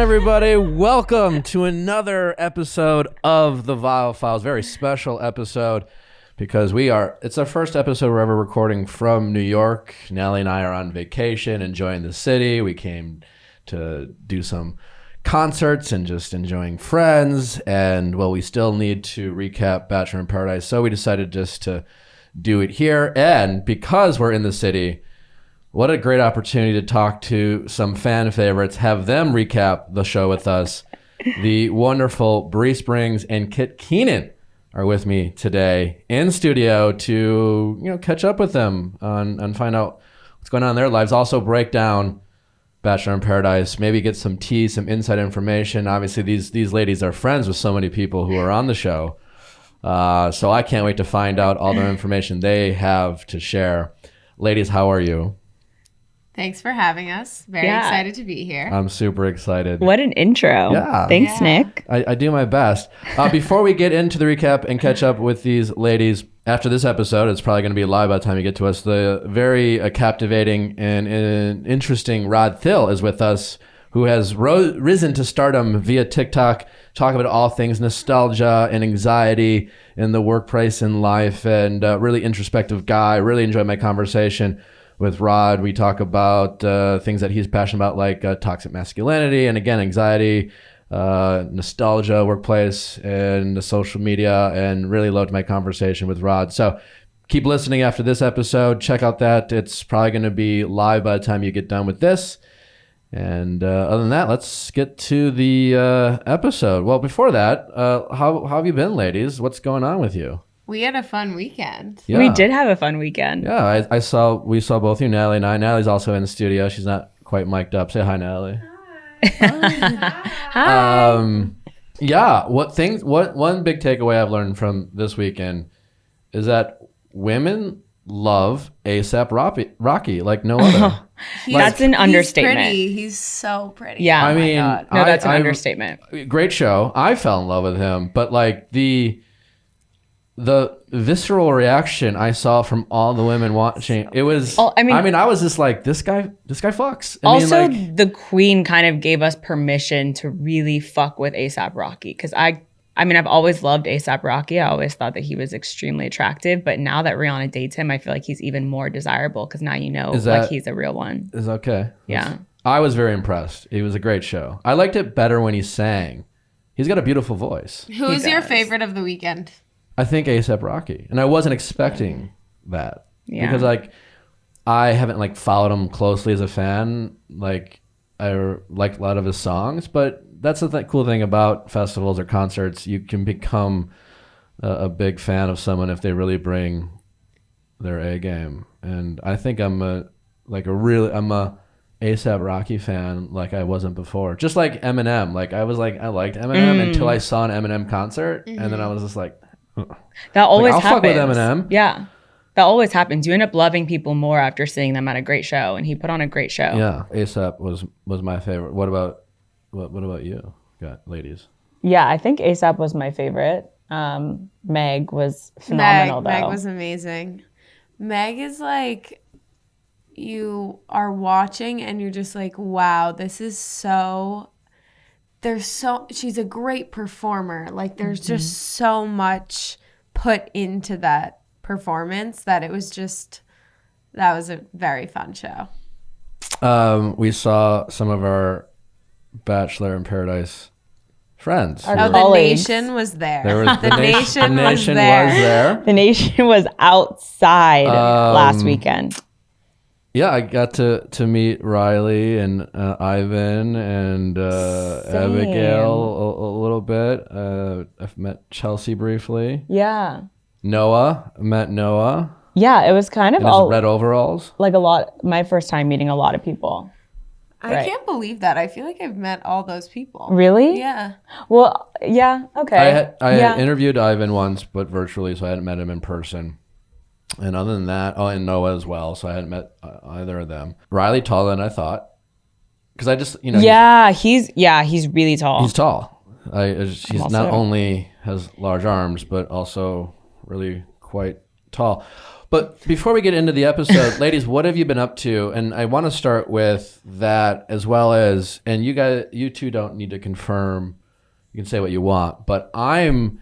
everybody? Welcome to another episode of the Viall Files. Very special episode because it's our first episode we're ever recording from New York. Nelly and I are on vacation, enjoying the city. We came to do some concerts and just enjoying friends. And well, we still need to recap Bachelor in Paradise, so we decided just to do it here. And because we're in the city, what a great opportunity to talk to some fan favorites, have them recap the show with us. The wonderful Bree Springs and Keenan are with me today in studio to catch up with them and find out what's going on in their lives. Also break down Bachelor in Paradise, maybe get some tea, some inside information. Obviously, these ladies are friends with so many people who are on the show. So I can't wait to find out all the information they have to share. Ladies, how are you? Thanks for having us. Very excited to be here. I'm super excited. What an intro. Yeah. Thanks, Nick. I do my best. Before we get into the recap and catch up with these ladies, after this episode, it's probably going to be live by the time you get to us, the very captivating and interesting Rod Thill is with us, who has risen to stardom via TikTok, talking about all things nostalgia and anxiety in the workplace and life, and really introspective guy. Really enjoyed my conversation with Rod. We talk about things that he's passionate about, like toxic masculinity, and again, anxiety, nostalgia, workplace, and the social media, and really loved my conversation with Rod. So keep listening after this episode. Check out that. It's probably going to be live by the time you get done with this. And other than that, let's get to the episode. Well, before that, how have you been, ladies? What's going on with you? We had a fun weekend. Yeah. We did have a fun weekend. Yeah, we saw both you, Natalie, and I. Natalie's also in the studio. She's not quite mic'd up. Say hi, Natalie. Hi. Yeah. One big takeaway I've learned from this weekend is that women love A$AP Rocky like no other. That's an understatement. He's pretty. He's so pretty. Yeah. I mean, no, that's an understatement. Great show. I fell in love with him, but like the visceral reaction I saw from all the women watching, it was. I was just like, this guy fucks. The Queen kind of gave us permission to really fuck with A$AP Rocky, because I've always loved A$AP Rocky. I always thought that he was extremely attractive, but now that Rihanna dates him, I feel like he's even more desirable, because now he's a real one. Is okay. Yeah. I was very impressed. It was a great show. I liked it better when he sang. He's got a beautiful voice. Who's your favorite of the weekend? I think A$AP Rocky, and I wasn't expecting that because I haven't followed him closely as a fan. Like, I like a lot of his songs, but that's the cool thing about festivals or concerts. You can become a big fan of someone if they really bring their A game. And I think I'm a A$AP Rocky fan like I wasn't before. Just like Eminem. I liked Eminem until I saw an Eminem concert, and then I was just like, that always happens. I'll fuck with Eminem. Yeah, that always happens. You end up loving people more after seeing them at a great show, and he put on a great show. Yeah, A$AP was my favorite. What about you, ladies? Yeah, I think A$AP was my favorite. Meg was phenomenal. Meg was amazing. Meg is like, you are watching and you're just like, wow, this is so. She's a great performer. Like, there's just so much put into that performance that that was a very fun show. We saw some of our Bachelor in Paradise friends. The nation was there. The nation was there. The nation was outside last weekend. Yeah, I got to meet Riley and Ivan and Abigail a little bit. I've met Chelsea briefly. Yeah. Met Noah. Yeah, it was kind of in his red overalls. My first time meeting a lot of people. I can't believe that. I feel like I've met all those people. Really? Yeah. Well, yeah, okay. I had interviewed Ivan once, but virtually, so I hadn't met him in person. And other than that, and Noah as well, so I hadn't met either of them. Riley taller than I thought, because I just he's really tall. He's tall. He's not only has large arms, but also really quite tall. But before we get into the episode, ladies, what have you been up to? And I want to start with that as well as, and you two don't need to confirm. You can say what you want, but what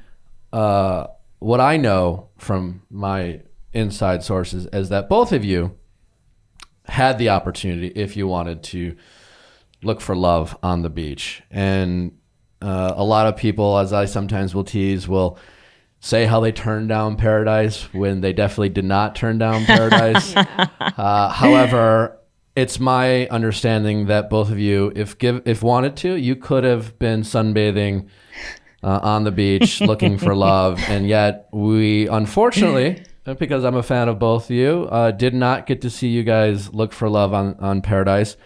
I know from my inside sources is that both of you had the opportunity, if you wanted to, look for love on the beach. And a lot of people, as I sometimes will tease, will say how they turned down paradise when they definitely did not turn down paradise. However, it's my understanding that both of you, if wanted to, you could have been sunbathing on the beach looking for love. And yet we, unfortunately, because I'm a fan of both of you, did not get to see you guys look for love on paradise.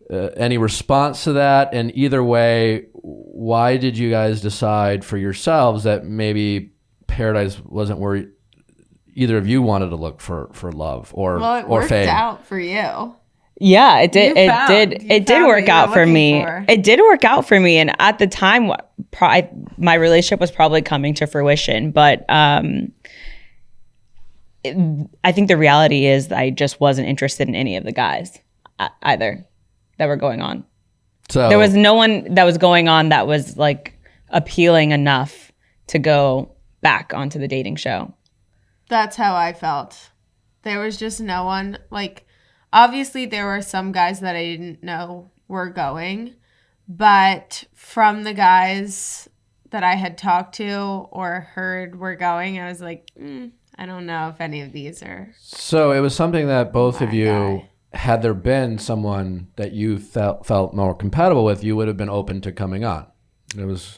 Any response to that? And either way, why did you guys decide for yourselves that maybe paradise wasn't where either of you wanted to look for love or Well, it or worked fame? out for you. Yeah, it did. It did found work what you out were for looking me. for. It did work out for me, and at the time, my relationship was probably coming to fruition. But I think the reality is I just wasn't interested in any of the guys either that were going on. So There was no one that was going on that was like appealing enough to go back onto the dating show. That's how I felt. There was just no one, like, obviously there were some guys that I didn't know were going, but from the guys that I had talked to or heard were going, I was like, I don't know if any of these are. So it was something that both of My you, guy. had there been someone that you felt more compatible with, you would have been open to coming on. It was...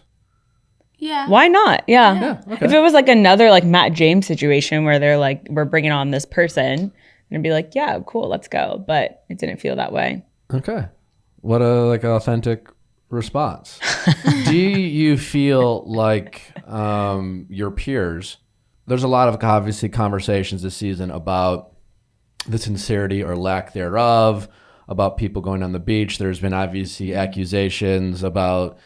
Yeah. Why not? Yeah. Yeah, okay. If it was like another like Matt James situation where they're like, we're bringing on this person, and I'd be like, yeah, cool, let's go. But it didn't feel that way. Okay. What a like authentic response. Do you feel like your peers, there's a lot of obviously conversations this season about the sincerity or lack thereof, about people going on the beach. There's been obviously accusations about,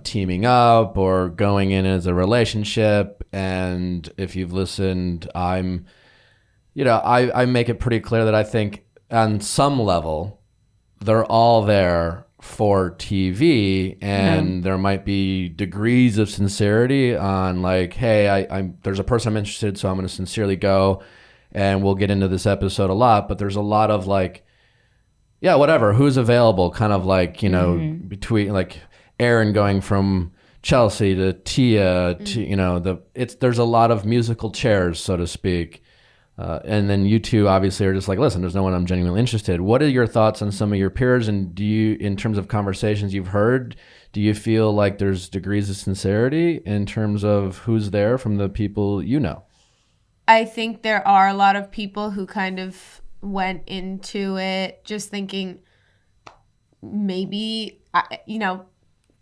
teaming up or going in as a relationship. And if you've listened, I make it pretty clear that I think on some level, they're all there for TV, and there might be degrees of sincerity on like, hey, there's a person I'm interested, so I'm going to sincerely go, and we'll get into this episode a lot, but there's a lot of like, yeah, whatever, who's available, kind of like, between like Aaron going from Chelsea to Tia to, there's a lot of musical chairs, so to speak. And then you two obviously are just like, listen, there's no one I'm genuinely interested. What are your thoughts on some of your peers? And do you, in terms of conversations you've heard, do you feel like there's degrees of sincerity in terms of who's there from the people you know? I think there are a lot of people who kind of went into it just thinking maybe,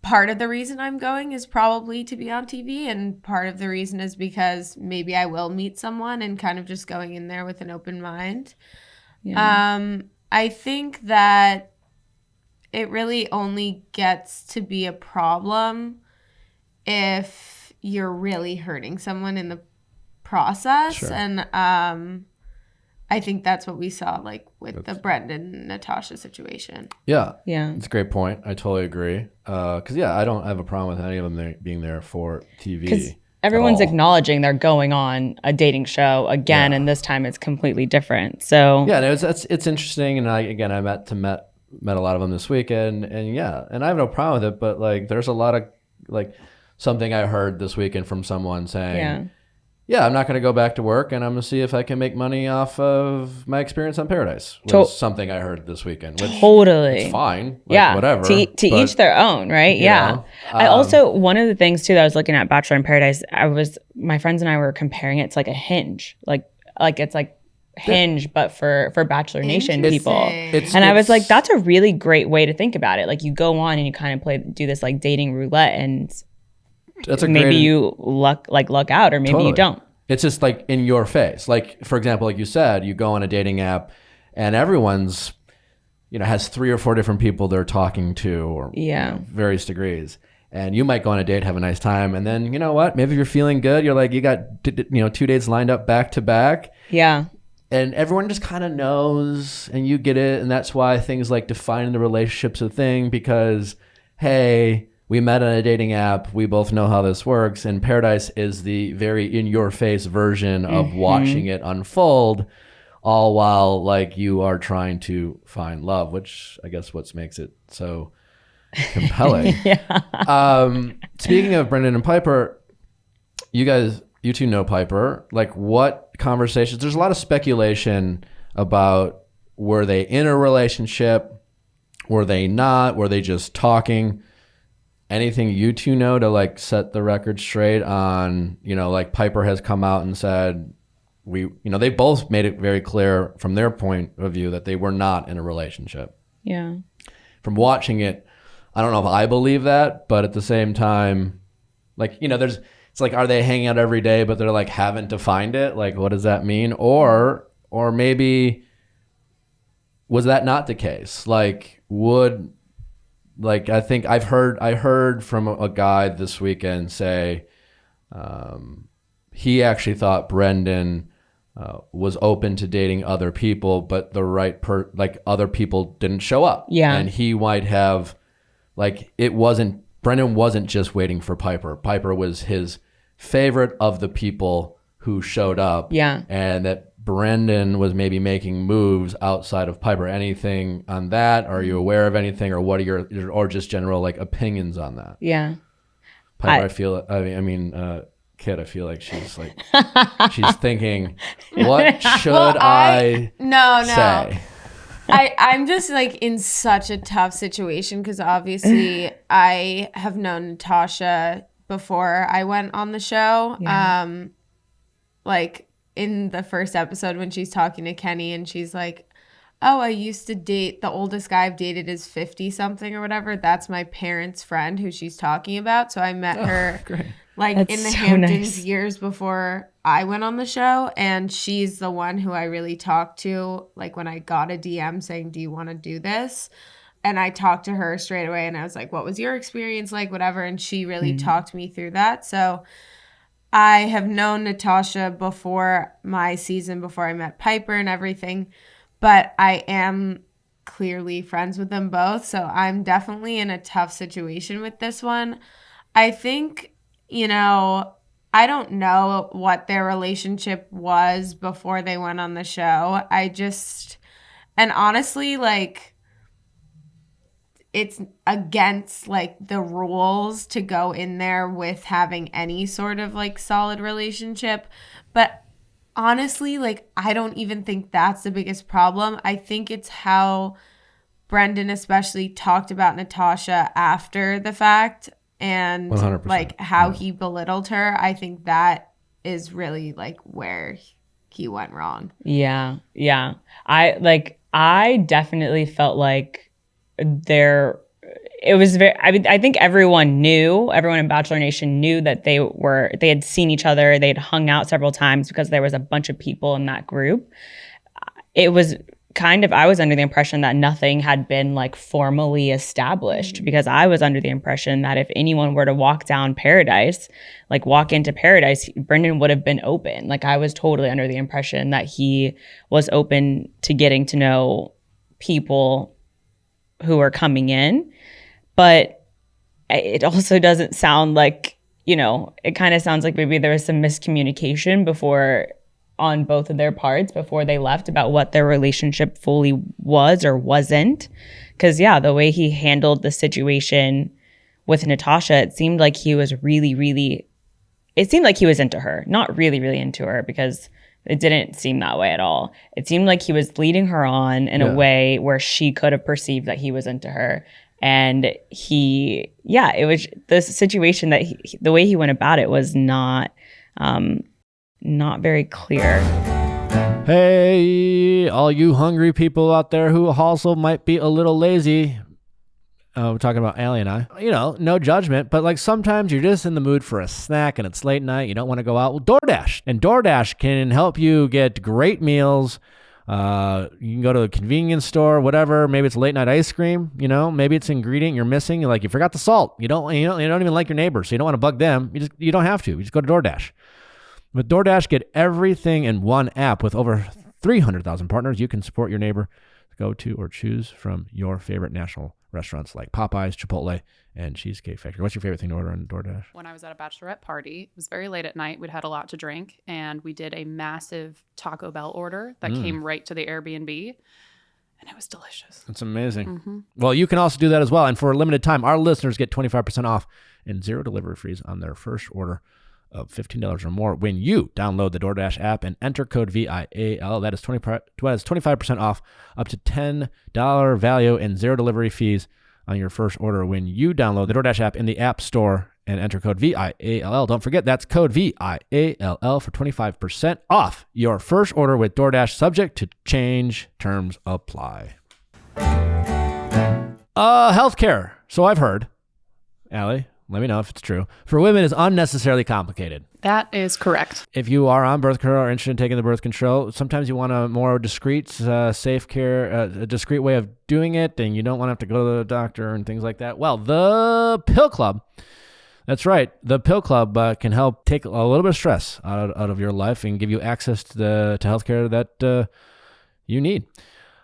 part of the reason I'm going is probably to be on TV, and part of the reason is because maybe I will meet someone, and kind of just going in there with an open mind. Yeah. I think that it really only gets to be a problem if you're really hurting someone in the process. Sure. And I think that's what we saw like with the Brendan and Natasha situation. Yeah. Yeah. It's a great point. I totally agree. Because, I don't have a problem with any of them being there for TV. Because everyone's at all. acknowledging they're going on a dating show again, and this time it's completely different. So Yeah, and it's interesting. And I met a lot of them this weekend. And I have no problem with it. But like, there's a lot of like something I heard this weekend from someone saying, I'm not going to go back to work, and I'm going to see if I can make money off of my experience on Paradise. Was something I heard this weekend. Which totally. It's fine. Like, whatever. To each their own, right? Yeah. I also, one of the things too that I was looking at Bachelor in Paradise, my friends and I were comparing it to like a Hinge. Like it's like Hinge, but for Bachelor Nation people. Interesting. And I was like, that's a really great way to think about it. Like you go on and you kind of do this like dating roulette, and maybe you luck out, or maybe you don't. It's just like in your face. Like, for example, like you said, you go on a dating app and everyone's, has 3 or 4 different people they're talking to, or various degrees. and you might go on a date, have a nice time, and then you know what? Maybe you're feeling good. You're like, you got 2 dates lined up back to back. Yeah. And everyone just kind of knows, and you get it. And that's why things like defining the relationship's a thing, because, hey, we met on a dating app. We both know how this works. And Paradise is the very in-your-face version of watching it unfold, all while like you are trying to find love, which I guess what makes it so compelling. Speaking of Brendan and Piper, you two know Piper. Like, what conversations? There's a lot of speculation about, were they in a relationship? Were they not? Were they just talking? Anything you two know to like set the record straight on, like Piper has come out and said, they both made it very clear from their point of view that they were not in a relationship. Yeah. From watching it, I don't know if I believe that, but at the same time, like, it's like, are they hanging out every day, but they're like haven't defined it? Like, what does that mean? Or maybe was that not the case? Like, I think I heard from a guy this weekend say he actually thought Brendan was open to dating other people, but the right other people didn't show up. Yeah. And he might have, Brendan wasn't just waiting for Piper. Piper was his favorite of the people who showed up. Yeah. And that Brendan was maybe making moves outside of Piper. Anything on that? Are you aware of anything, or what are or just general like opinions on that? Yeah. Piper, Kid, I feel like she's like, she's thinking, what should I say? I'm just like in such a tough situation because obviously I have known Natasha before I went on the show. Yeah. Like in the first episode when she's talking to Kenny and she's like, oh, I used to date, the oldest guy I've dated is 50 something or whatever. That's my parents' friend who she's talking about. So I met her That's in the so Hamptons nice. years before I went on the show. And she's the one who I really talked to, like when I got a DM saying, do you want to do this? And I talked to her straight away and I was like, what was your experience like, whatever. And she really talked me through that. So I have known Natasha before my season, before I met Piper and everything, but I am clearly friends with them both. So I'm definitely in a tough situation with this one. I think, I don't know what their relationship was before they went on the show. And honestly, like, it's against like the rules to go in there with having any sort of like solid relationship. But honestly, like, I don't even think that's the biggest problem. I think it's how Brendan especially talked about Natasha after the fact and 100%. like how he belittled her. I think that is really like where he went wrong. Yeah. Yeah. I definitely felt like it was very, I think everyone in Bachelor Nation knew that they had seen each other. They had hung out several times because there was a bunch of people in that group. It was I was under the impression that nothing had been like formally established because I was under the impression that if anyone were to walk into Paradise, Brendan would have been open. Like I was totally under the impression that he was open to getting to know people who are coming in. But it also doesn't sound like, it kind of sounds like maybe there was some miscommunication on both of their parts before they left about what their relationship fully was or wasn't. Because, the way he handled the situation with Natasha, it seemed like he was it seemed like he was into her. Not really, really into her because it didn't seem that way at all. It seemed like he was leading her on in a way where she could have perceived that he was into her. And it was the situation that the way he went about it was not very clear. Hey, all you hungry people out there who also might be a little lazy. We're talking about Allie and I. No judgment, but like sometimes you're just in the mood for a snack and it's late night. You don't want to go out. Well, DoorDash. And DoorDash can help you get great meals You can go to a convenience store, whatever. Maybe it's late night ice cream. Maybe it's an ingredient you're missing. Like you forgot the salt. You don't even like your neighbors, so you don't want to bug them. You don't have to. You just go to DoorDash. With DoorDash, get everything in one app. With over 300,000 partners, you can support your neighbor. Go to or choose from your favorite national restaurants like Popeyes, Chipotle, and Cheesecake Factory. What's your favorite thing to order on DoorDash? When I was at a bachelorette party, it was very late at night. We'd had a lot to drink, and we did a massive Taco Bell order that came right to the Airbnb, and it was delicious. That's amazing. Well, you can also do that as well. And for a limited time, our listeners get 25% off and 0 delivery fees on their first order of $15 or more when you download the DoorDash app and enter code VIAL. That is 25% off, up to $10 value and 0 delivery fees on your first order when you download the DoorDash app in the App Store and enter code VIALL. Don't forget, that's code VIALL for 25% off your first order with DoorDash, subject to change. Terms apply. Healthcare. So I've heard, Allie, let me know if it's true, for women is unnecessarily complicated. That is correct. If you are on birth control or interested in taking the birth control, sometimes you want a more discreet, safe care, a discreet way of doing it, and you don't want to have to go to the doctor and things like that. Well, the Pill Club, that's right, the Pill Club can help take a little bit of stress out of your life and give you access to healthcare that you need.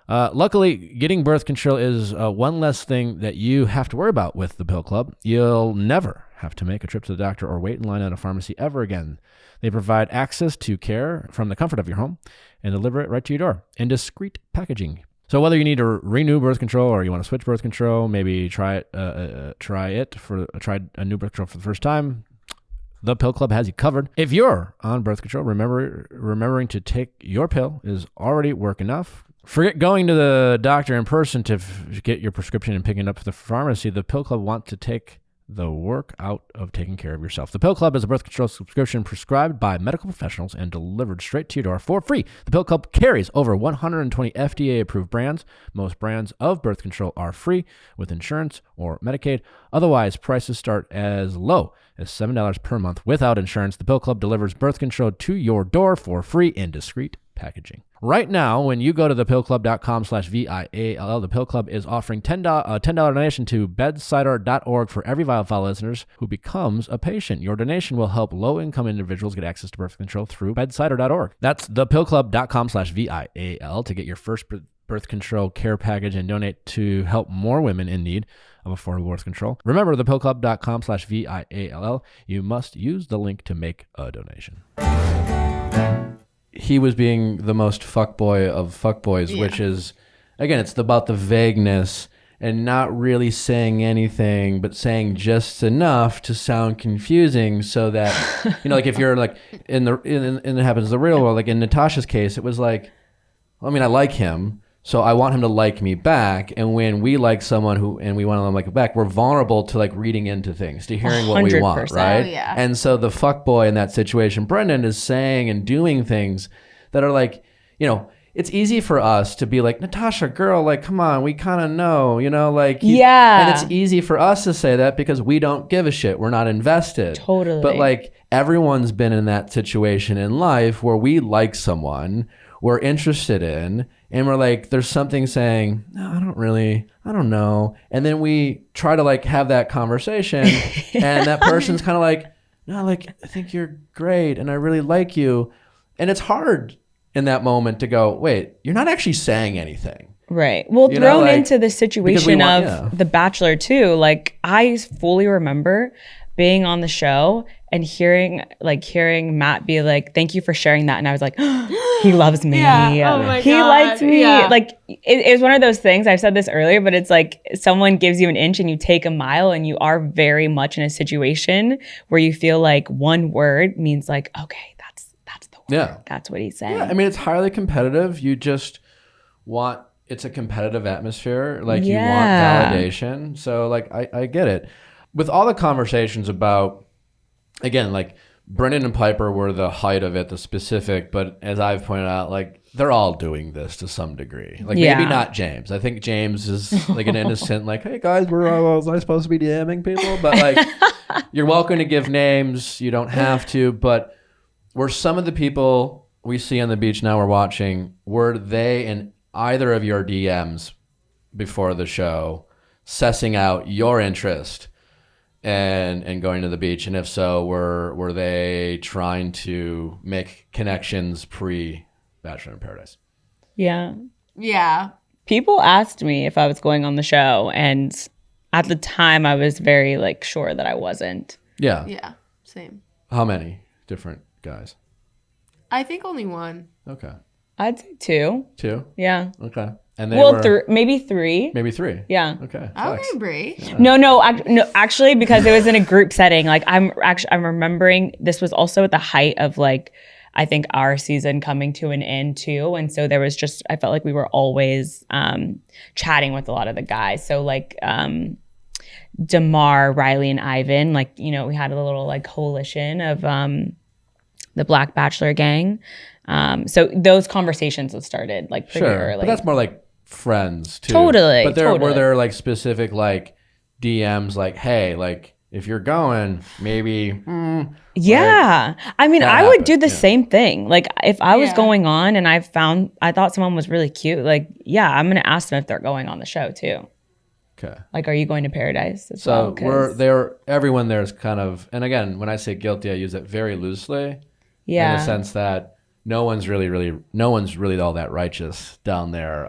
Luckily, getting birth control is one less thing that you have to worry about with the Pill Club. You'll never have to make a trip to the doctor or wait in line at a pharmacy ever again. They provide access to care from the comfort of your home and deliver it right to your door in discreet packaging. So whether you need to renew birth control or you want to switch birth control, maybe try a new birth control for the first time, the Pill Club has you covered. If you're on birth control, remembering to take your pill is already work enough. Forget going to the doctor in person to get your prescription and picking it up at the pharmacy. The Pill Club wants to take the work out of taking care of yourself. The Pill Club is a birth control subscription prescribed by medical professionals and delivered straight to your door for free. The Pill Club carries over 120 FDA-approved brands. Most brands of birth control are free with insurance or Medicaid. Otherwise, prices start as low as $7 per month without insurance. The Pill Club delivers birth control to your door for free in discreet packaging. Right now, when you go to thepillclub.com/VIALL, the Pill Club is offering a $10 donation to bedsider.org for every Viall listeners who becomes a patient. Your donation will help low-income individuals get access to birth control through bedsider.org. That's thepillclub.com/VIAL to get your first birth control care package and donate to help more women in need of affordable birth control. Remember, thepillclub.com/VIALL. You must use the link to make a donation. He was being the most fuckboy of fuckboys, which is, again, it's about the vagueness and not really saying anything, but saying just enough to sound confusing so that, like if you're like in it happens in the real world, like in Natasha's case, it was like, I like him, so I want him to like me back. And when we like someone and we want to like it back, we're vulnerable to like reading into things, to hearing what we want, right? Oh, yeah. And so the fuckboy in that situation, Brendan, is saying and doing things that are like, it's easy for us to be like, Natasha, girl, like, come on, we kind of know, yeah. And it's easy for us to say that because we don't give a shit. We're not invested. Totally. But like everyone's been in that situation in life where we like someone, we're interested in, and we're like, there's something saying, no, I don't know. And then we try to like have that conversation and that person's kind of like, no, like, I think you're great and I really like you. And it's hard in that moment to go, wait, you're not actually saying anything. Right. Well, thrown into the situation of The Bachelor too, like I fully remember being on the show and hearing Matt be like, thank you for sharing that. And I was like, he loves me. Yeah. Oh my he God. liked me. Yeah. Like it was one of those things, I've said this earlier, but it's like someone gives you an inch and you take a mile, and you are very much in a situation where you feel like one word means like, okay, that's the word. Yeah. That's what he's saying. Yeah. It's highly competitive. You just want, it's a competitive atmosphere. Like you want validation. So like, I get it. With all the conversations about, again, like Brendan and Piper were the height of it, the specific, but as I've pointed out, like they're all doing this to some degree. Like maybe not James. I think James is like an innocent, like, hey guys, was I supposed to be DMing people? But like, you're welcome to give names. You don't have to. But were some of the people we see on the beach now we're watching, were they in either of your DMs before the show sussing out your interest and going to the beach? And if so, were they trying to make connections pre Bachelor in Paradise? Yeah. Yeah. People asked me if I was going on the show, and at the time I was very like sure that I wasn't. Yeah. Yeah. Same. How many different guys? I think only one. Okay. I'd say 2. 2? Yeah. Okay. And they Well, were maybe 3. maybe 3. Yeah. Okay. Flex. Okay, Brie. No, actually, because it was in a group setting. Like I'm remembering this was also at the height of like, I think our season coming to an end too. And so there was just, I felt like we were always chatting with a lot of the guys. So like Damar, Riley, and Ivan, like, you know, we had a little like coalition of the Black Bachelor gang. So those conversations had started like pretty early. But that's more like friends too. Totally. But were there like specific like DMs like, hey, like if you're going, maybe. Yeah. I mean, I would do the yeah. same thing. Like if I was Yeah. going on and I thought someone was really cute, like, yeah, I'm going to ask them if they're going on the show too. Okay. Like, are you going to Paradise as So well? everyone there is kind of, and again, when I say guilty, I use it very loosely. Yeah. In the sense that no one's really all that righteous down there.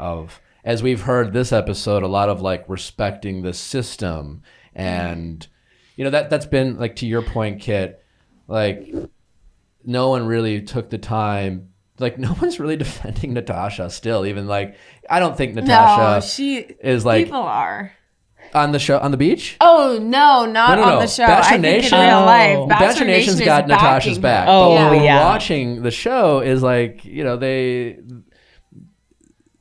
As we've heard this episode, a lot of like respecting the system, and you know that's been like, to your point, Kit, like no one really took the time. Like no one's really defending Natasha still. Even like I don't think Natasha is like people are. on the show on the beach. Oh no, not No. on the show. Bachelor I think Nation- in real Oh. life. Bachelor Nation's is got Natasha's backing back. her. Oh, but when we're yeah. watching the show is like, you know,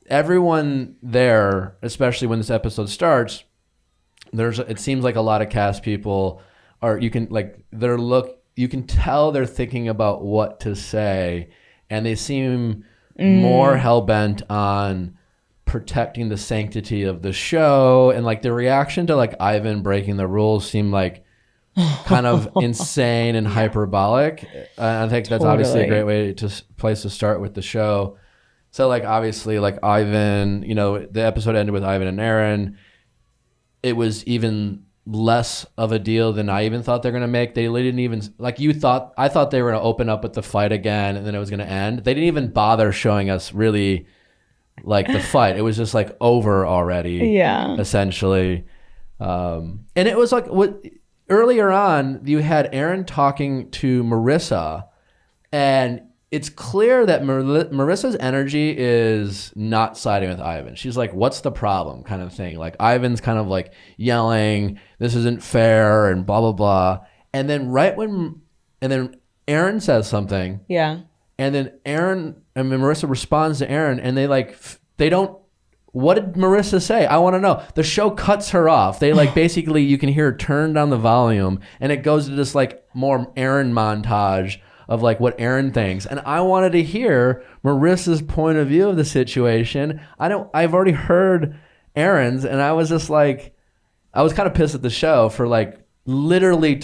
everyone there, especially when this episode starts, it seems like a lot of cast people you can tell they're thinking about what to say, and they seem more hell-bent on protecting the sanctity of the show, and like the reaction to like Ivan breaking the rules seemed like kind of insane and hyperbolic. I think that's obviously a great place to start with the show. So like obviously like Ivan, you know, the episode ended with Ivan and Aaron. It was even less of a deal than I even thought they're gonna make. They didn't even I thought they were gonna open up with the fight again and then it was gonna end. They didn't even bother showing us really like the fight. It was just like over already. Yeah. Essentially. And it was like earlier on you had Aaron talking to Marissa, and it's clear that Marissa's energy is not siding with Ivan. She's like, what's the problem kind of thing. Like Ivan's kind of like yelling, this isn't fair and blah, blah, blah. And then then Aaron says something. Yeah. And then Marissa responds to Aaron, and they don't, what did Marissa say? I want to know. The show cuts her off. They like basically, you can hear her turn down the volume, and it goes to this like more Aaron montage of like what Aaron thinks. And I wanted to hear Marissa's point of view of the situation. I've already heard Aaron's, and I was just like, I was kind of pissed at the show for like literally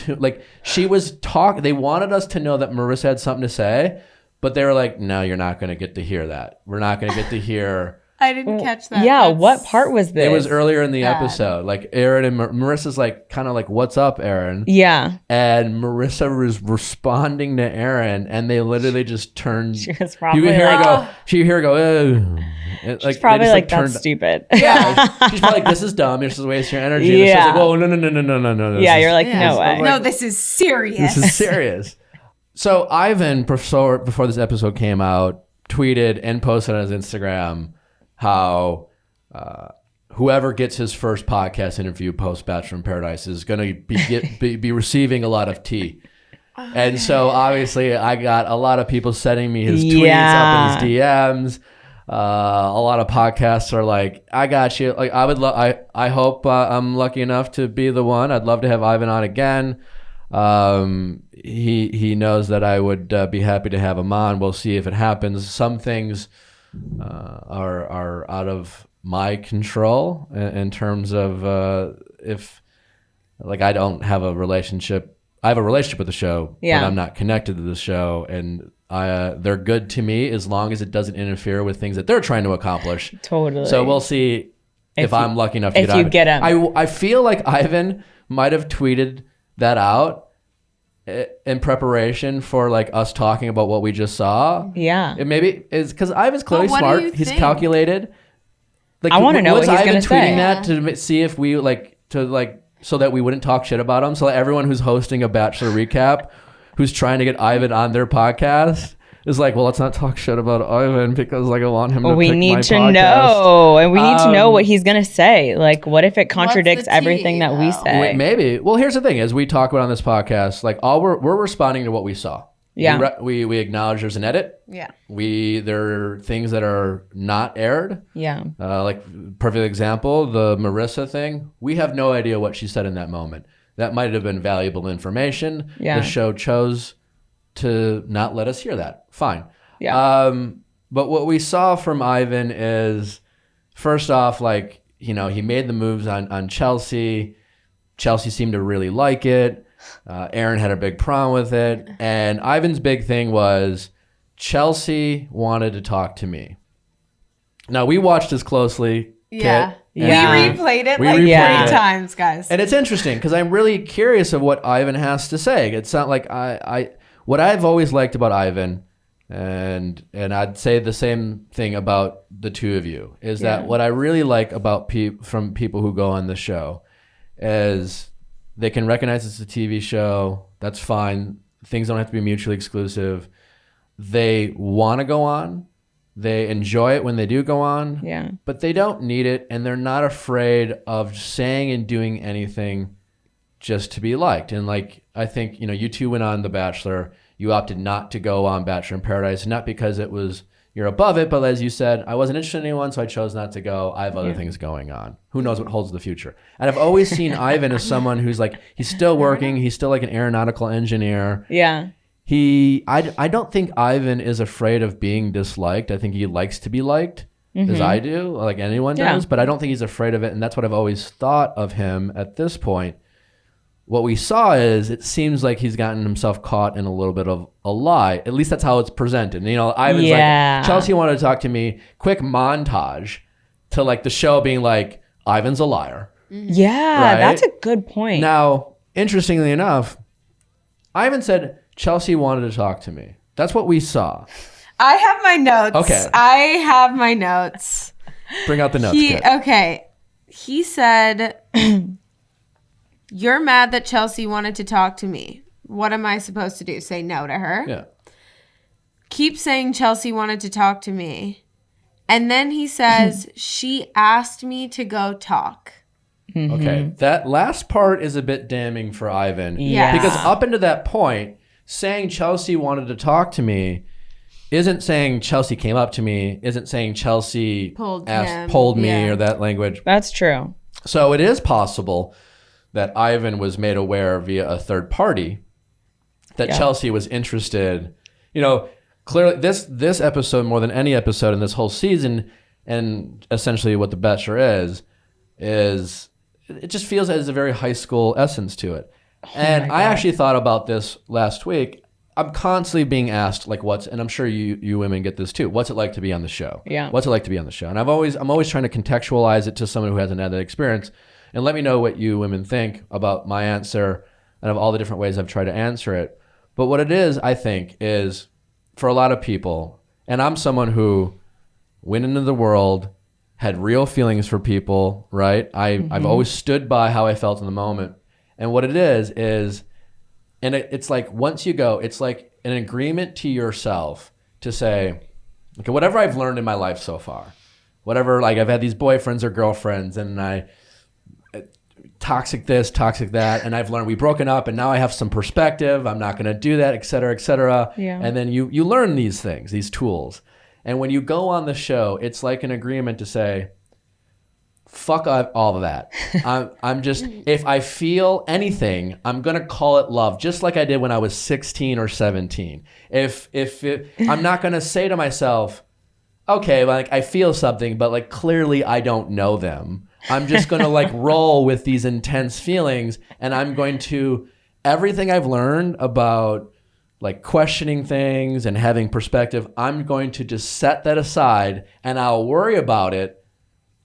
she was they wanted us to know that Marissa had something to say, but they were like, no, you're not going to get to hear that. We're not going to get to hear. I didn't catch that. Yeah, what part was this? It was earlier in the episode. Like Aaron and Marissa's like kind of like, what's up, Aaron? Yeah. And Marissa was responding to Aaron, and they literally just turned. She was probably you could hear like, her go, "Ugh." And, she's probably like, that's stupid. Yeah, she's probably like, this is dumb. You're just wasting your energy. And Yeah. it's just like, whoa, no. Yeah, you're like, no way. No, this is serious. This is serious. So Ivan, before this episode came out, tweeted and posted on his Instagram how whoever gets his first podcast interview post Bachelor in Paradise is going to be receiving a lot of tea. And so obviously I got a lot of people sending me his tweets up in his DMs. A lot of podcasts are like, I got you. Like I hope I'm lucky enough to be the one. I'd love to have Ivan on again. He knows that I would be happy to have him on. We'll see if it happens. Some things are out of my control in terms of if like I don't have a relationship. I have a relationship with the show, Yeah. but I'm not connected to the show, and they're good to me as long as it doesn't interfere with things that they're trying to accomplish. Totally. So we'll see if I'm lucky enough to if get you Ivan. get him. I feel like Ivan might have tweeted that out in preparation for like us talking about what we just saw. Yeah. It maybe is because Ivan's clearly what do smart. you He's think? calculated. Like, I wanna know was what he's Ivan gonna say. tweeting that to see if we so that we wouldn't talk shit about him. So that everyone who's hosting a Bachelor Recap, who's trying to get Ivan on their podcast, is like, well, let's not talk shit about Ivan because like I want him to We pick need my to podcast. know, and we need to know what he's gonna say. Like, what if it contradicts tea, everything that we though? say? Maybe. Well, here's the thing: as we talk about on this podcast, like all we're responding to what we saw. Yeah. We acknowledge there's an edit. Yeah. There are things that are not aired. Yeah. Like perfect example, the Marissa thing. We have no idea what she said in that moment. That might have been valuable information. Yeah. The show chose to not let us hear that. Fine. Yeah. But what we saw from Ivan is, first off, like, you know, he made the moves on Chelsea. Chelsea seemed to really like it. Aaron had a big problem with it. And Ivan's big thing was Chelsea wanted to talk to me. Now, we watched this closely. Yeah. Kit, Yeah. We replayed it We like replayed 3 it. times, guys. And it's interesting because I'm really curious of what Ivan has to say. It's not like what I've always liked about Ivan, and I'd say the same thing about the two of you, is that what I really like about from people who go on the show is they can recognize it's a TV show. That's fine. Things don't have to be mutually exclusive. They want to go on. They enjoy it when they do go on. Yeah. But they don't need it, and they're not afraid of saying and doing anything just to be liked. And like, I think, you know, you two went on The Bachelor. You opted not to go on Bachelor in Paradise, not because it was you're above it, but as you said, I wasn't interested in anyone, so I chose not to go. I have other things going on. Who knows what holds the future? And I've always seen Ivan as someone who's like, he's still working. He's still like an aeronautical engineer. Yeah. I don't think Ivan is afraid of being disliked. I think he likes to be liked, as I do, like anyone does, but I don't think he's afraid of it. And that's what I've always thought of him at this point. What we saw is it seems like he's gotten himself caught in a little bit of a lie. At least that's how it's presented. And, you know, Ivan's like, Chelsea wanted to talk to me. Quick montage to like the show being like, Ivan's a liar. Yeah, Right? that's a good point. Now, interestingly enough, Ivan said, Chelsea wanted to talk to me. That's what we saw. I have my notes. Okay. I have my notes. Bring out the notes, Kit. Okay. He said, you're mad that Chelsea wanted to talk to me. What am I supposed to do? Say no to her? Yeah. Keep saying Chelsea wanted to talk to me. And then he says, she asked me to go talk. Okay. That last part is a bit damning for Ivan. Yeah. Because up until that point, saying Chelsea wanted to talk to me isn't saying Chelsea came up to me, isn't saying Chelsea Pulled me yeah. or that language. That's true. So it is possible that Ivan was made aware via a third party that Chelsea was interested. You know, clearly this episode, more than any episode in this whole season, and essentially what The Bachelor is it just feels as a very high school essence to it. And I actually thought about this last week. I'm constantly being asked, like, and I'm sure you women get this too. What's it like to be on the show? Yeah. What's it like to be on the show? And I'm always trying to contextualize it to someone who hasn't had that experience. And let me know what you women think about my answer and of all the different ways I've tried to answer it. But what it is, I think, is for a lot of people, and I'm someone who went into the world, had real feelings for people, right? I've always stood by how I felt in the moment. And what it is, and it's like once you go, it's like an agreement to yourself to say, okay, whatever I've learned in my life so far, whatever, like I've had these boyfriends or girlfriends and toxic this, toxic that, and I've learned we've broken up and now I have some perspective. I'm not going to do that, et cetera, et cetera. Yeah. And then you learn these things, these tools. And when you go on the show, it's like an agreement to say, fuck all of that. I'm just, if I feel anything, I'm going to call it love, just like I did when I was 16 or 17. I'm not going to say to myself, okay, like I feel something, but like clearly I don't know them. I'm just going to like roll with these intense feelings, and I'm going to everything I've learned about like questioning things and having perspective, I'm going to just set that aside and I'll worry about it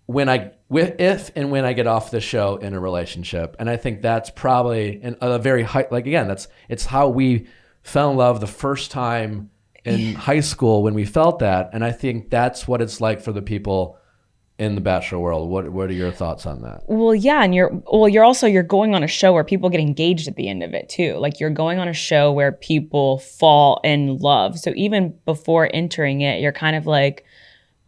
if and when I get off the show in a relationship. And I think that's probably a very high, like again, it's how we fell in love the first time in high school when we felt that. And I think that's what it's like for the people in the Bachelor world. What are your thoughts on that? Well, yeah, and you're going on a show where people get engaged at the end of it too. Like you're going on a show where people fall in love. So even before entering it, you're kind of like,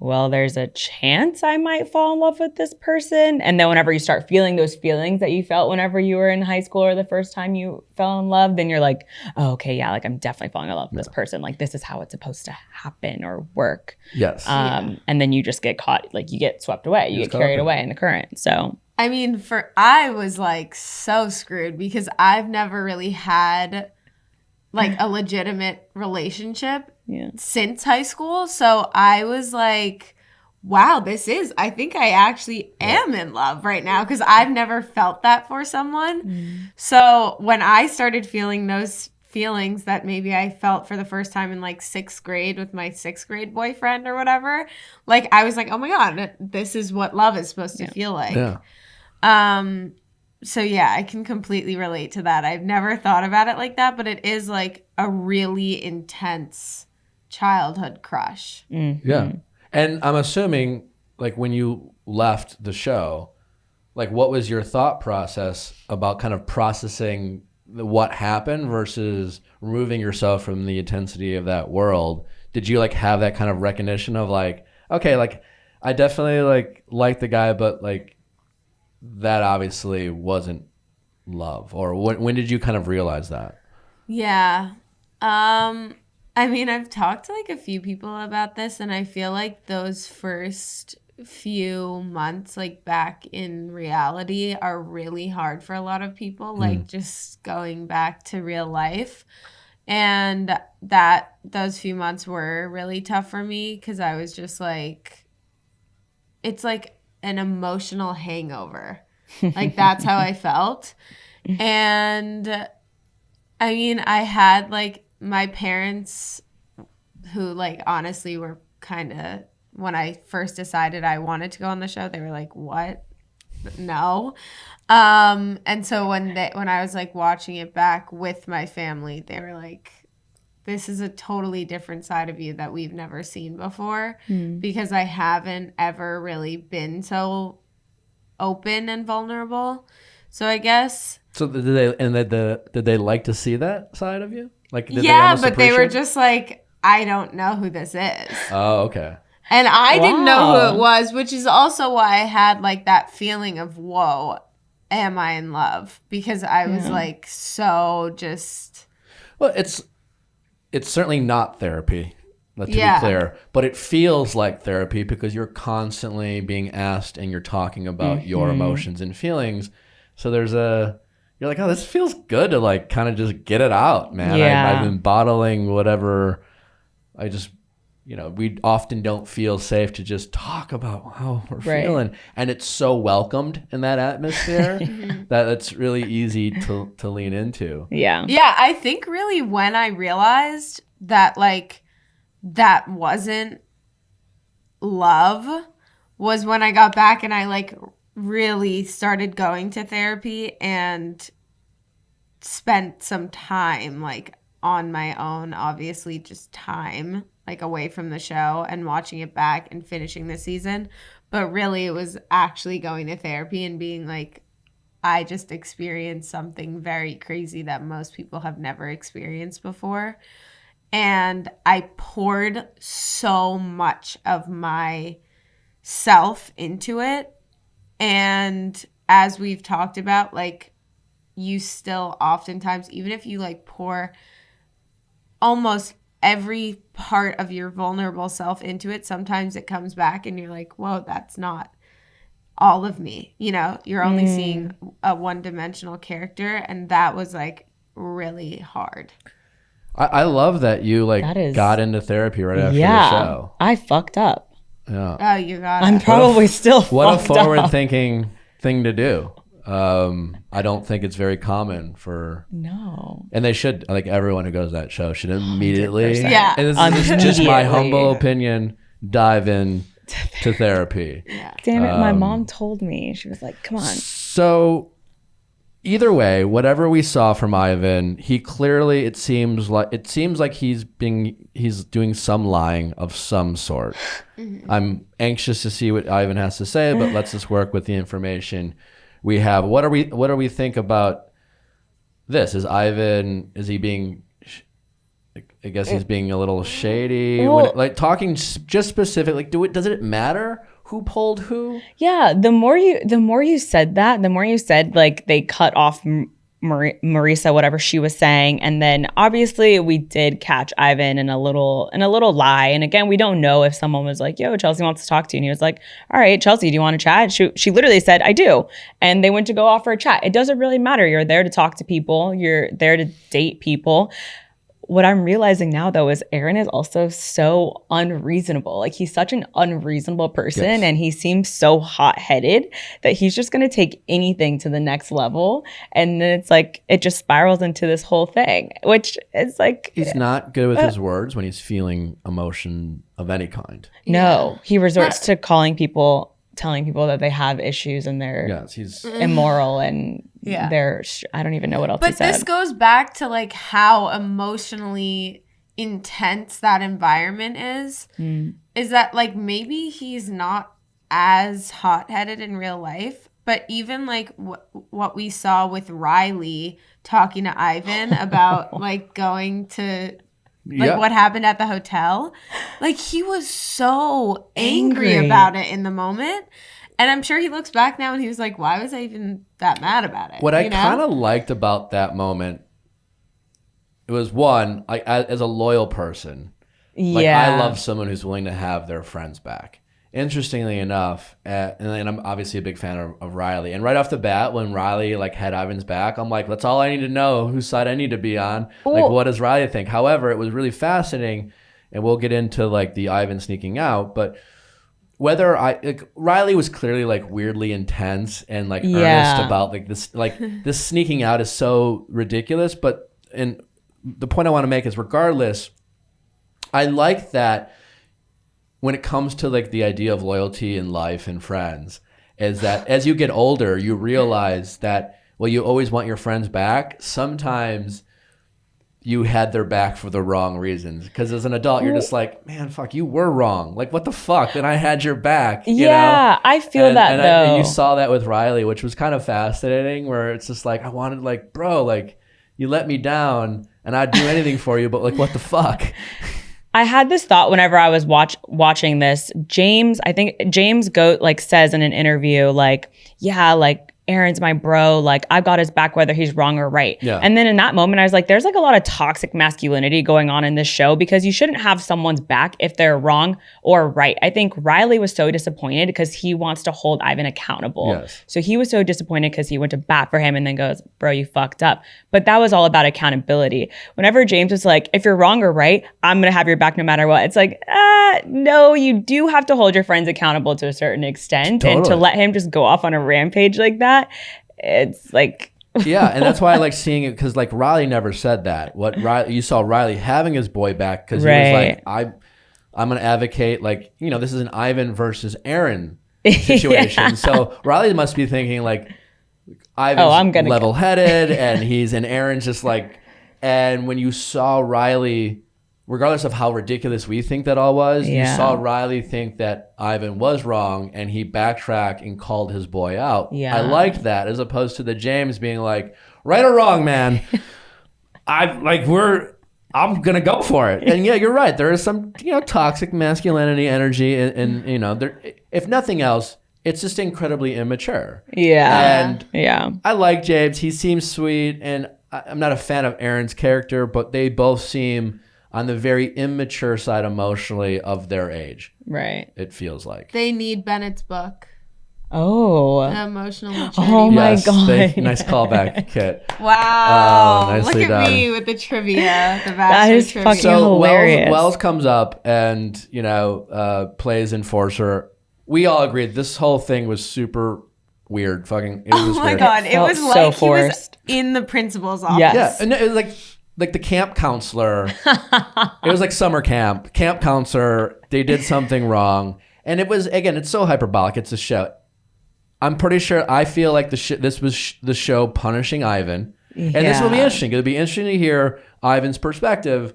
well, there's a chance I might fall in love with this person. And then whenever you start feeling those feelings that you felt whenever you were in high school or the first time you fell in love, then you're like, oh, okay, yeah, like I'm definitely falling in love with this person. Like this is how it's supposed to happen or work. Yes. And then you just get caught, like you get swept away. You get carried away in the current. So I mean, I was like so screwed because I've never really had like a legitimate relationship since high school. So I was like, wow, I think I actually am in love right now because I've never felt that for someone. So when I started feeling those feelings that maybe I felt for the first time in like 6th grade with my 6th grade boyfriend or whatever, like I was like, oh my God, this is what love is supposed to feel like. Yeah. So yeah, I can completely relate to that. I've never thought about it like that, but it is like a really intense childhood crush. Mm-hmm. Yeah. And I'm assuming like when you left the show, like what was your thought process about kind of processing what happened versus removing yourself from the intensity of that world? Did you like have that kind of recognition of like, okay, like I definitely like the guy, but like that obviously wasn't love? Or when did you kind of realize that? Yeah. I mean, I've talked to like a few people about this, and I feel like those first few months, like back in reality, are really hard for a lot of people, like just going back to real life. And those few months were really tough for me because I was just like, it's like an emotional hangover. Like that's how I felt. And I mean, I had like my parents who like honestly were kind of, when I first decided I wanted to go on the show, they were like, what? No. And so when I was like watching it back with my family, they were like, this is a totally different side of you that we've never seen before, because I haven't ever really been so open and vulnerable. So I guess. So did they like to see that side of you? Like, yeah, but they were just like, I don't know who this is. Oh, okay. And I didn't know who it was, which is also why I had like that feeling of, whoa, am I in love? Because I was like so just. Well, it's certainly not therapy, to be clear, but it feels like therapy because you're constantly being asked and you're talking about your emotions and feelings. So you're like, oh, this feels good to like kind of just get it out, man. I've been bottling whatever. We often don't feel safe to just talk about how we're feeling. And it's so welcomed in that atmosphere that it's really easy to lean into. Yeah. Yeah, I think really when I realized that like that wasn't love was when I got back and I like really started going to therapy and spent some time like on my own, obviously just time like away from the show and watching it back and finishing the season. But really it was actually going to therapy and being like, I just experienced something very crazy that most people have never experienced before. And I poured so much of my self into it. And as we've talked about, like you still oftentimes, even if you like pour almost every part of your vulnerable self into it, sometimes it comes back and you're like, whoa, that's not all of me. You know, you're only seeing a one-dimensional character. And that was like really hard. I love that you got into therapy right after the show. I fucked up. Yeah. Oh, you got it. I'm probably still What a fucked up. forward-thinking thing to do. I don't think it's very common for. No. And they should, like everyone who goes to that show should immediately. 100%. Yeah. And this is just my Immediately. humble opinion. Dive in to therapy. Damn it, my mom told me. She was like, come on. So either way, whatever we saw from Ivan, he clearly it seems like he's doing some lying of some sort. I'm anxious to see what Ivan has to say, but let's just work with the information we have. What do we think about this? Is he being I guess he's being a little shady. Well, Like talking just specific, like does it matter who pulled who? Yeah, the more you said that, the more you said like they cut off Marisa, whatever she was saying, and then obviously we did catch Ivan in a little lie. And again, we don't know if someone was like, "Yo, Chelsea wants to talk to you," and he was like, "All right, Chelsea, do you want to chat?" She literally said, "I do," and they went to go off for a chat. It doesn't really matter. You're there to talk to people. You're there to date people. What I'm realizing now, though, is Aaron is also so unreasonable. Like, he's such an unreasonable person, Yes. and he seems so hot-headed that he's just going to take anything to the next level. And then it's like, it just spirals into this whole thing, which is like... He's not good with his words when he's feeling emotion of any kind. No, he resorts to telling people that they have issues and they're Yes, he's immoral and Yeah. they're... I don't even know what else he But said. this goes back to like how emotionally intense that environment is. Is that like maybe he's not as hot-headed in real life, but even like what we saw with Riley talking to Ivan about like going to like Yeah. what happened at the hotel, like he was so angry Angry. about it in the moment. And I'm sure he looks back now and he was like, why was I even that mad about it? What I You know? kind of liked about that moment, it was one, as a loyal person, like I love someone who's willing to have their friends back. Interestingly enough, and then I'm obviously a big fan of Riley. And right off the bat, when Riley like had Ivan's back, I'm like, that's all I need to know, whose side I need to be on. Like, what does Riley think? However, it was really fascinating, and we'll get into like the Ivan sneaking out, but whether Riley was clearly like weirdly intense and like earnest about like this sneaking out is so ridiculous. But and the point I want to make is regardless, I like that when it comes to like the idea of loyalty in life and friends, is that as you get older, you realize that, well, you always want your friends back. Sometimes you had their back for the wrong reasons. Because as an adult, you're just like, man, fuck, you were wrong. Like, what the fuck? And I had your back. You know? I feel that though. And you saw that with Riley, which was kind of fascinating, where it's just like, I wanted like, bro, like, you let me down and I'd do anything for you, but like, what the fuck? I had this thought whenever I was watching this. I think James Goat like says in an interview, like, yeah, like Aaron's my bro, like I've got his back whether he's wrong or right. Yeah. And then in that moment, I was like, there's like a lot of toxic masculinity going on in this show because you shouldn't have someone's back if they're wrong or right. I think Riley was so disappointed because he wants to hold Ivan accountable. Yes. So he was so disappointed because he went to bat for him and then goes, bro, you fucked up. But that was all about accountability. Whenever James was like, if you're wrong or right, I'm going to have your back no matter what. It's like, no, you do have to hold your friends accountable to a certain extent. Totally. And to let him just go off on a rampage like that, it's like... Yeah, and that's why I like seeing it, because like Riley never said that. You saw Riley having his boy back because he was like, I'm going to advocate, like, you know, this is an Ivan versus Aaron situation. Yeah. So Riley must be thinking like, Ivan's level-headed and Aaron's just like, and when you saw Riley, regardless of how ridiculous we think that all was, you saw Riley think that Ivan was wrong and he backtracked and called his boy out. Yeah. I liked that, as opposed to the James being like, right or wrong, man, I'm gonna go for it. And yeah, you're right. There is some, you know, toxic masculinity energy and you know, there, if nothing else, it's just incredibly immature. Yeah. And yeah. I like James. He seems sweet, and I'm not a fan of Aaron's character, but they both seem on the very immature side emotionally of their age. Right. It feels like. They need Bennett's book. Oh. The emotional maturity. Oh my Yes, God. nice callback, Kit. Wow. Nicely Look at done. me with the trivia. The That Bachelor is trivia. fucking So hilarious. Wells comes up and, you know, plays enforcer. We all agreed this whole thing was super weird. Fucking. It was Oh just my weird. God. It felt was so like he was forced. in the principal's office. Yes. Yeah, and it was like the camp counselor. It was like summer camp. Camp counselor. They did something wrong, and it was again. It's so hyperbolic. It's a show. I'm pretty sure. I feel like this was the show punishing Ivan, and this will be interesting. It'll be interesting to hear Ivan's perspective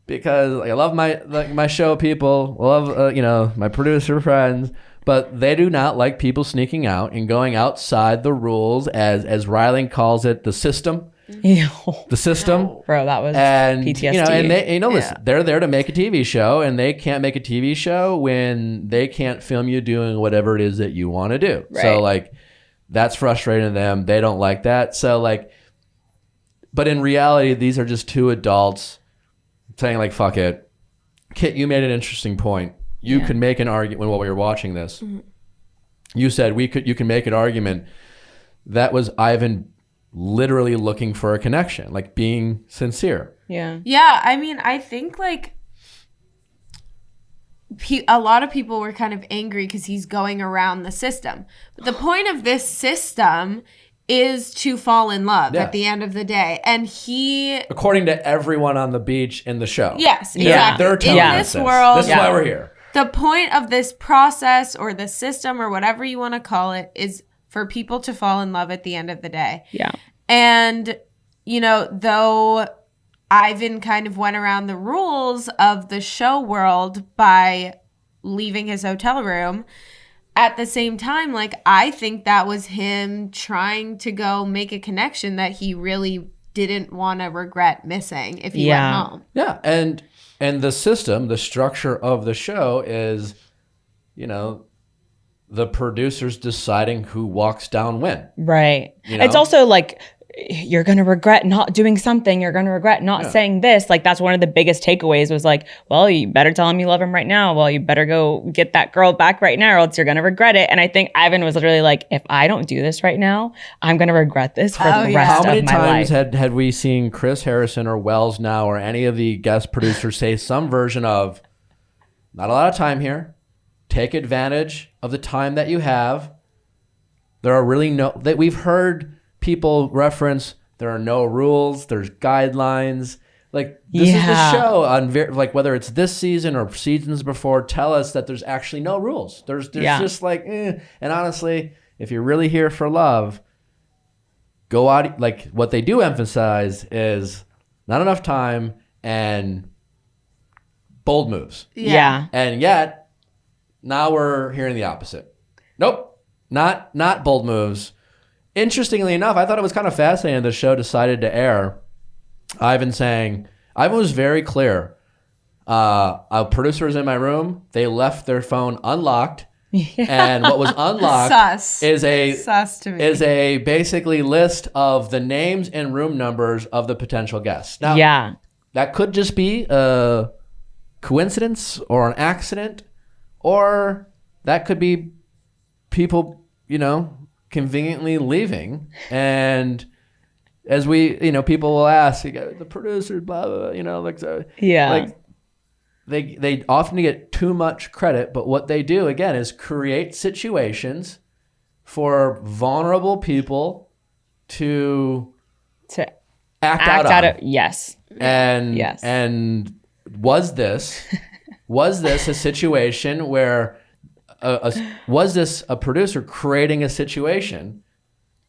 because I love my show people. I love my producer friends. But they do not like people sneaking out and going outside the rules, as Riley calls it, the system. Ew. The system. Bro, that was And PTSD. and they listen, they're there to make a TV show, and they can't make a TV show when they can't film you doing whatever it is that you want to do. Right. So like that's frustrating to them. They don't like that. So like, but in reality, these are just two adults saying like, fuck it. Kit, you made an interesting point. You could make an argument while we were watching this. Mm-hmm. You said you can make an argument that was Ivan literally looking for a connection, like being sincere. Yeah. Yeah, I mean, I think like a lot of people were kind of angry because he's going around the system. But the point of this system is to fall in love at the end of the day. And he... According to everyone on the beach in the show. Yes, exactly. They're telling us this. World, This is why we're here. The point of this process or the system or whatever you want to call it is for people to fall in love at the end of the day. Yeah. And, though Ivan kind of went around the rules of the show world by leaving his hotel room, at the same time, like, I think that was him trying to go make a connection that he really didn't want to regret missing if he went home. Yeah, and the system, the structure of the show is, the producers deciding who walks down when. Right. It's also like, you're going to regret not doing something. You're going to regret not saying this. Like, that's one of the biggest takeaways was like, well, you better tell him you love him right now. Well, you better go get that girl back right now or else you're going to regret it. And I think Ivan was literally like, if I don't do this right now, I'm going to regret this for the rest of my life. How many times had we seen Chris Harrison or Wells now or any of the guest producers say some version of, not a lot of time here. Take advantage of the time that you have. There are really that we've heard people reference there are no rules, there's guidelines. Like this is the show on like whether it's this season or seasons before tell us that there's actually no rules. There's just like and honestly, if you're really here for love, go out. Like what they do emphasize is not enough time and bold moves. Yeah. And yet now we're hearing the opposite. Nope. Not bold moves. Interestingly enough, I thought it was kind of fascinating the show decided to air Ivan was very clear. A producer was in my room. They left their phone unlocked. Yeah. And what was unlocked is a basically list of the names and room numbers of the potential guests. Now, that could just be a coincidence or an accident, or that could be people, conveniently leaving. And as we, people will ask, the producer, blah, blah, like, so, like they often get too much credit, but what they do again is create situations for vulnerable people to act out of. Yes. And was this a situation where was this a producer creating a situation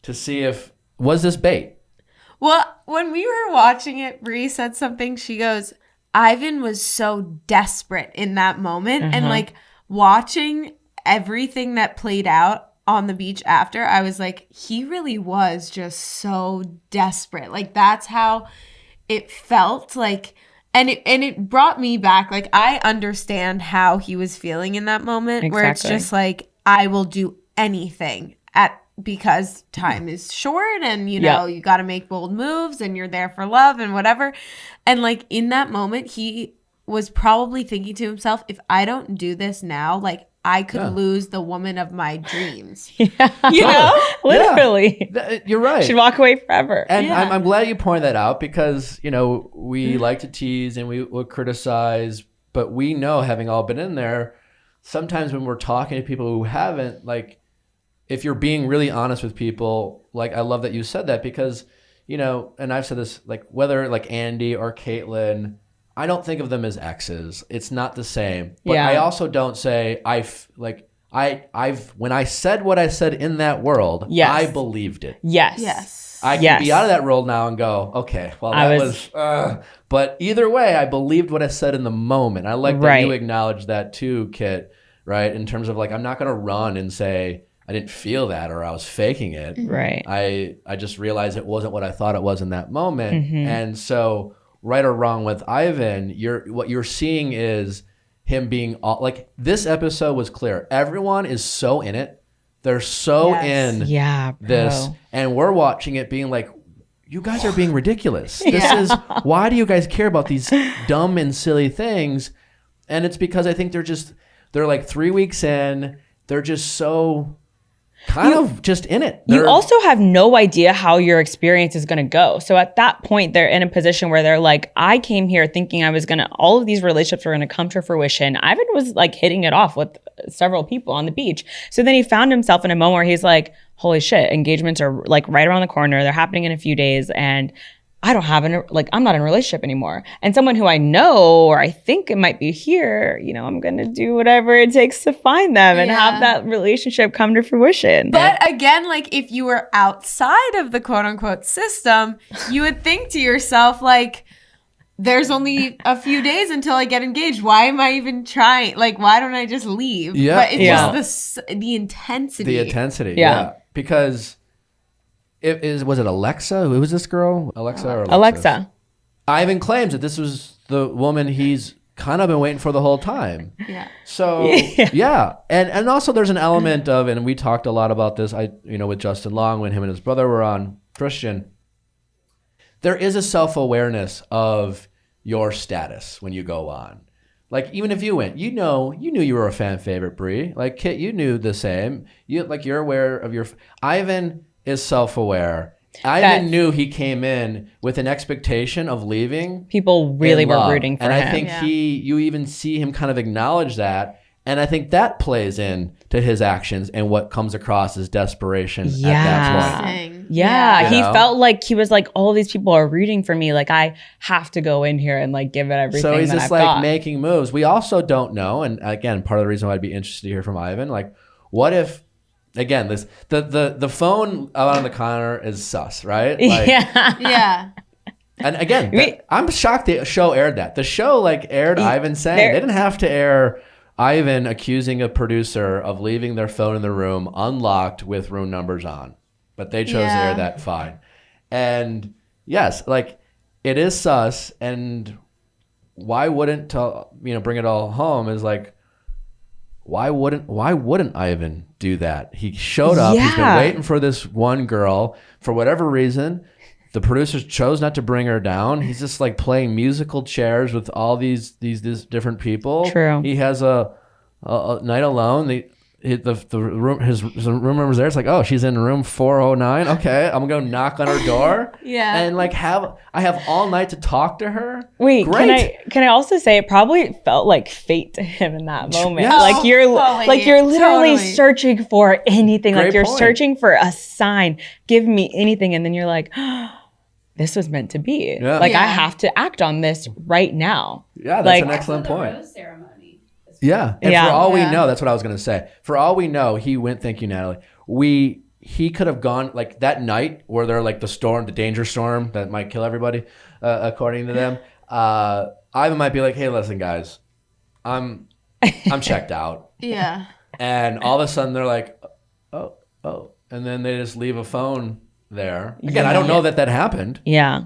to see if was this bait? Well, when we were watching it, Bree said something. She goes, Ivan was so desperate in that moment. Uh-huh. And like watching everything that played out on the beach after, I was like, he really was just so desperate. Like that's how it felt like. And it brought me back. Like, I understand how he was feeling in that moment where it's just like, I will do anything because time is short and, you got to make bold moves and you're there for love and whatever. And like in that moment, he was probably thinking to himself, if I don't do this now, like I could lose the woman of my dreams. Yeah. Literally. Yeah. You're right. Should walk away forever. And I'm glad you pointed that out because, we like to tease and we will criticize, but we know, having all been in there, sometimes when we're talking to people who haven't, like, if you're being really honest with people, like I love that you said that because, and I've said this, like whether like Andy or Caitlin, I don't think of them as exes. It's not the same. But I also don't say when I said what I said in that world, I believed it. Yes. I can be out of that world now and go, okay, well, that was but either way, I believed what I said in the moment. I like that you acknowledge that too, Kit, right? In terms of like, I'm not going to run and say, I didn't feel that or I was faking it. Right. I just realized it wasn't what I thought it was in that moment. And so right or wrong with Ivan, what you're seeing is him being like this episode was clear. Everyone is so in it. They're so in this. And we're watching it being like, you guys are being ridiculous. This is, why do you guys care about these dumb and silly things? And it's because I think they're like 3 weeks in. They're just so kind of just in it. You also have no idea how your experience is going to go. So at that point, they're in a position where they're like, I came here thinking all of these relationships were going to come to fruition. Ivan was like hitting it off with several people on the beach. So then he found himself in a moment where he's like, holy shit, engagements are like right around the corner. They're happening in a few days. And I'm not in a relationship anymore. And someone who I know, or I think it might be here, I'm going to do whatever it takes to find them and have that relationship come to fruition. But again, like if you were outside of the quote unquote system, you would think to yourself, like, there's only a few days until I get engaged. Why am I even trying? Like, why don't I just leave? Yeah. But it's just the intensity. The intensity, yeah. Because... was it Alexa? Who was this girl? Alexa or Alexa. Ivan claims that this was the woman he's kind of been waiting for the whole time. Yeah. So and also there's an element of, and we talked a lot about this, with Justin Long when him and his brother were on Christian. There is a self-awareness of your status when you go on. Like even if you went, you knew you were a fan favorite, Brie. Like Kit, you knew the same. You're aware of your. Ivan is self-aware. Ivan knew he came in with an expectation of leaving. People really were rooting for him. And I think you even see him kind of acknowledge that. And I think that plays in to his actions and what comes across as desperation at that point. Yeah. He felt like he was like, all these people are rooting for me. Like I have to go in here and like give it everything. So he's that just I've got. making moves. We also don't know. And again, part of the reason why I'd be interested to hear from Ivan, like what if, again, the phone out on the counter is sus, right? Like, yeah. And again, I'm shocked the show aired that. The show aired Ivan saying they didn't have to air Ivan accusing a producer of leaving their phone in the room unlocked with room numbers on, but they chose to air that fine. And yes, it is sus. And why wouldn't bring it all home is like. Why wouldn't Ivan do that? He showed up. He's been waiting for this one girl. For whatever reason, the producers chose not to bring her down. He's just playing musical chairs with all these different people. True. He has a night alone. The room, his room number's there. It's like, oh, she's in room 409. Okay, I'm gonna go knock on her door. And I have all night to talk to her. Wait, great. can I also say it probably felt like fate to him in that moment. Yes. You're literally searching for anything. Great you're point. searching for a sign. Give me anything, and then you're like, oh, this was meant to be. Yeah. I have to act on this right now. Yeah, that's an excellent point. Rose ceremony. Yeah. And for all we know, that's what I was going to say. For all we know, he went, thank you, Natalie. He could have gone that night where they're the danger storm that might kill everybody, according to them. Ivan might be like, hey, listen, guys, I'm checked out. Yeah. And all of a sudden they're like, oh. And then they just leave a phone there. Again, I don't know that happened. Yeah.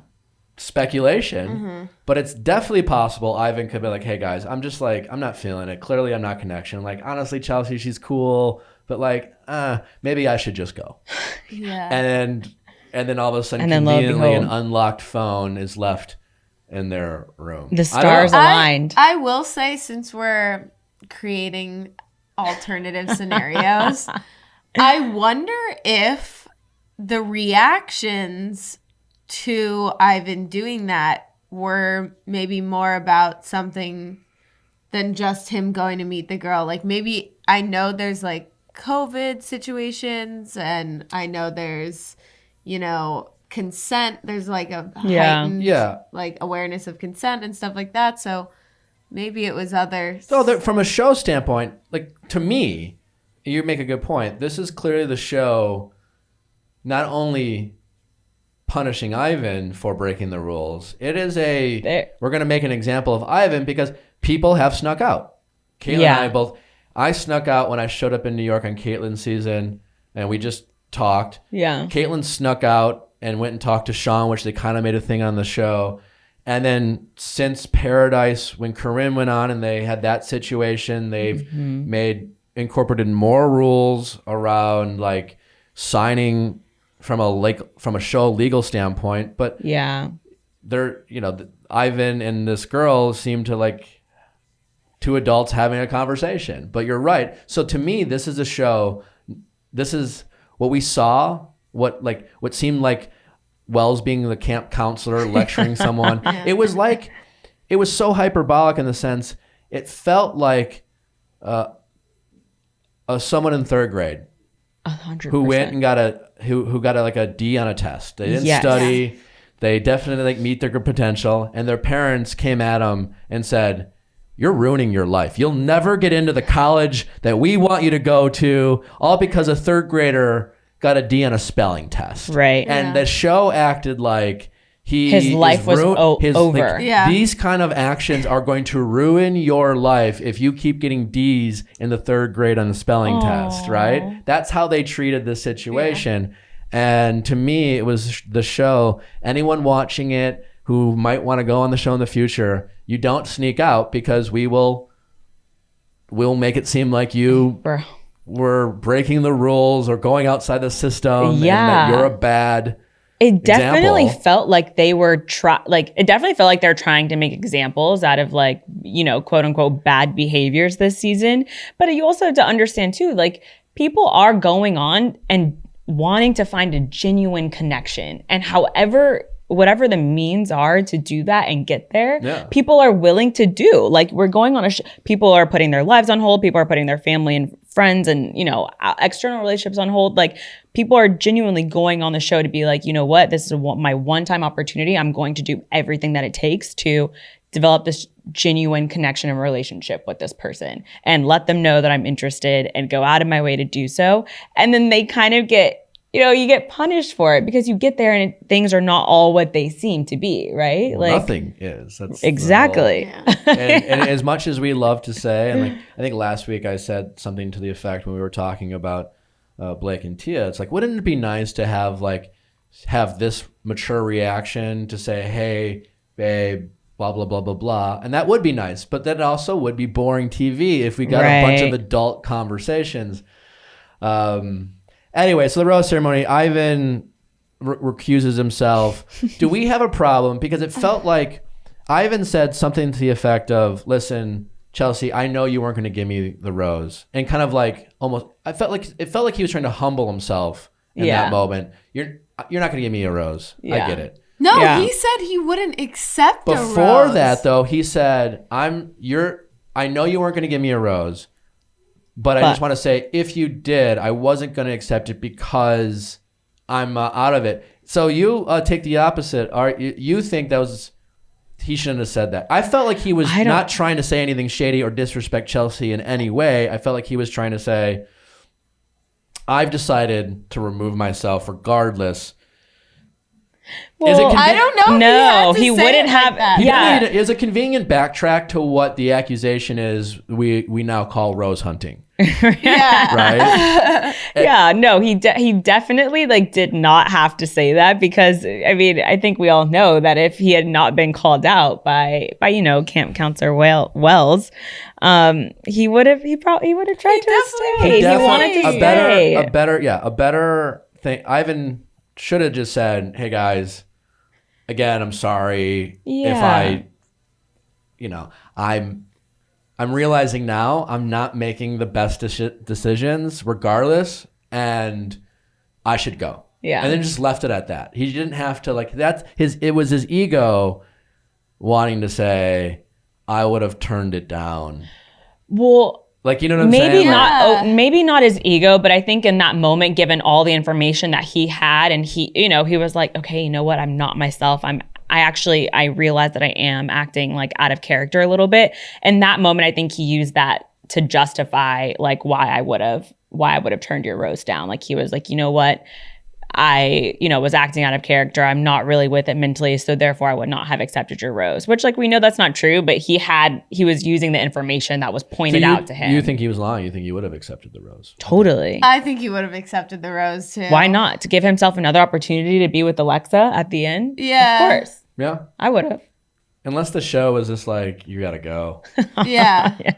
Speculation, but it's definitely possible Ivan could be like, hey guys, I'm just I'm not feeling it. Clearly I'm not connection. Honestly, Chelsea, she's cool, but maybe I should just go. Yeah. And then all of a sudden, and conveniently, an unlocked phone is left in their room. The stars aligned. I will say, since we're creating alternative scenarios, I wonder if the reactions to Ivan doing that were maybe more about something than just him going to meet the girl. Maybe I know there's COVID situations, and I know there's, consent. There's like a heightened like awareness of consent and stuff like that. So maybe it was others. So from a show standpoint, like to me, you make a good point. This is clearly the show not only punishing Ivan for breaking the rules. It is we're going to make an example of Ivan because people have snuck out. Caitlin and I both. I snuck out when I showed up in New York on Caitlin's season, and we just talked. Yeah. Caitlin snuck out and went and talked to Sean, which they kind of made a thing on the show. And then since Paradise, when Corinne went on and they had that situation, they've incorporated more rules around like signing from a show legal standpoint. But they're Ivan and this girl seem to like two adults having a conversation. But you're right. So to me, this is a show. This is what we saw. What seemed like Wells being the camp counselor lecturing someone. It was so hyperbolic in the sense it felt like someone in third grade 100%. who went and got a D on a test. They didn't study. They definitely meet their potential, and their parents came at them and said, "You're ruining your life. You'll never get into the college that we want you to go to, all because a third grader got a D on a spelling test." Right. And the show acted like his life was over. These kind of actions are going to ruin your life if you keep getting D's in the third grade on the spelling test, right? That's how they treated this situation. And to me, it was the show. Anyone watching it who might want to go on the show in the future, you don't sneak out because we'll make it seem like you were breaking the rules or going outside the system and that you're a bad It definitely example. felt like they were it definitely felt like they're trying to make examples out of like, quote unquote bad behaviors this season. But you also have to understand too, like people are going on and wanting to find a genuine connection, and whatever the means are to do that and get there, people are willing to do. Like we're going on people are putting their lives on hold. People are putting their family and friends and, external relationships on hold. Like people are genuinely going on the show to be like, you know what, this is my one-time opportunity. I'm going to do everything that it takes to develop this genuine connection and relationship with this person and let them know that I'm interested and go out of my way to do so. And then they kind of get, you get punished for it because you get there and things are not all what they seem to be, right? Well, nothing is. That's exactly. And as much as we love to say, and like I think last week I said something to the effect when we were talking about Blake and Tia, it's like, wouldn't it be nice to have this mature reaction to say, hey, babe, blah, blah, blah, blah, blah. And that would be nice. But that also would be boring TV if we got a bunch of adult conversations. Anyway, so the rose ceremony, Ivan recuses himself. Do we have a problem? Because it felt like Ivan said something to the effect of, listen, Chelsea, I know you weren't going to give me the rose. And kind of like almost, it felt like he was trying to humble himself in that moment. You're not going to give me a rose. I get it. No, he said he wouldn't accept a rose. Before that, though, he said, I know you weren't going to give me a rose. But I just want to say, if you did, I wasn't going to accept it because I'm out of it. So you take the opposite. You think he shouldn't have said that. I felt like he was not trying to say anything shady or disrespect Chelsea in any way. I felt like he was trying to say, I've decided to remove myself regardless. Well, I don't know. No, he wouldn't have. That. Is a convenient backtrack to what the accusation is. We now call rose hunting. Right. No, he definitely did not have to say that because I think we all know that if he had not been called out by camp counselor Wells, he would have tried to stay. He wanted to stay. A better thing. Ivan should have just said, hey guys, again, I'm sorry if I'm realizing now I'm not making the best decisions regardless, and I should go. Yeah. And then just left it at that. He didn't have to it was his ego wanting to say, I would have turned it down. Well, Like, you know what I'm maybe saying? not maybe not his ego, but I think in that moment, given all the information that he had, and he, you know, he was like, okay, you know what, I'm not myself. I realized that I am acting like out of character a little bit. And that moment, I think he used that to justify like why I would have turned your rose down. Like he was like, you know what, I, you know, was acting out of character. I'm not really with it mentally, so therefore I would not have accepted your rose. Which, like, we know that's not true, but he was using the information that was pointed out to him. You think he was lying? You think he would have accepted the rose? Totally. I think he would have accepted the rose too. Why not? To give himself another opportunity to be with Alexa at the end? Yeah. Of course. Yeah. I would have. Unless the show was just like, you gotta go. Yeah. Yeah.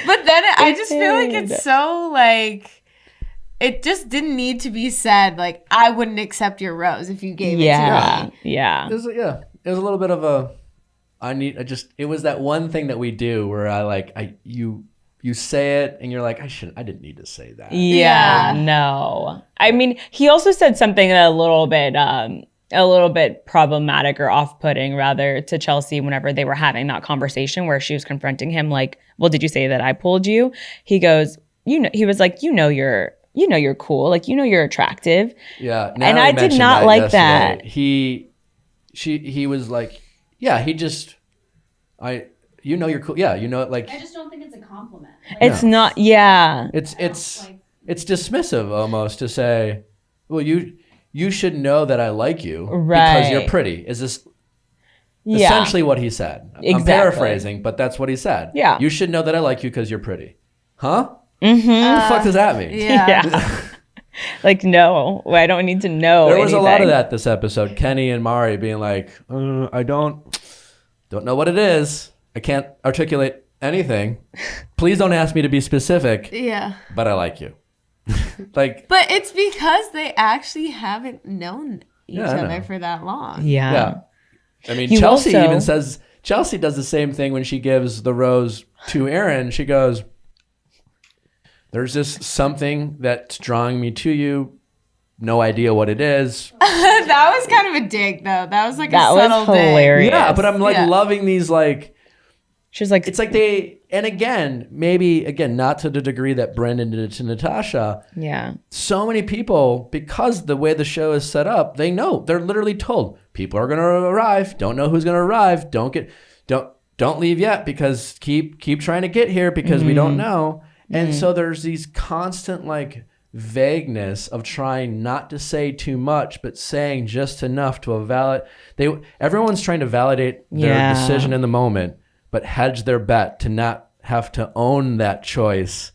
But then I just feel like it's so like, it just didn't need to be said. Like, I wouldn't accept your rose if you gave it to me. Yeah. It was a little bit of a, it was that one thing that we do where you say it and you're like, I didn't need to say that. Yeah. Yeah. No. I mean, he also said something a little bit problematic or off-putting rather to Chelsea whenever they were having that conversation where she was confronting him like, well, did you say that I pulled you? He goes, he was like, you're cool. Like, you're attractive. Yeah. And I did not like that. He was like, yeah, you're cool. Yeah. Like, I just don't think it's a compliment. It's not. Yeah. it's dismissive almost to say, well, you should know that I like you because you're pretty. Is this essentially what he said? Exactly. I'm paraphrasing, but that's what he said. Yeah. You should know that I like you because you're pretty. Huh? Mm-hmm. What the fuck does that mean? Yeah. Like, no, I don't need to know. There was a lot of anything. that this episode. Kenny and Mari being like, I don't know what it is. I can't articulate anything. Please don't ask me to be specific. Yeah. But I like you. Like, But it's because they actually haven't known each Yeah, I other know. for that long. Yeah. yeah. I mean, You Chelsea also- even says, Chelsea does the same thing when she gives the rose to Aaron. She goes, there's just something that's drawing me to you. No idea what it is. That was kind of a dig, though. That was like That a was subtle dig. hilarious. Yeah, but I'm like Yeah. loving these, like, She's like, it's like not to the degree that Brendan did to Natasha. yeah. So many people, because the way the show is set up, they know, they're literally told people are going to arrive. Don't know who's going to arrive. Don't leave yet because keep trying to get here because we don't know. And so there's these constant like vagueness of trying not to say too much, but saying just enough to everyone's trying to validate their decision in the moment, but hedge their bet to not have to own that choice.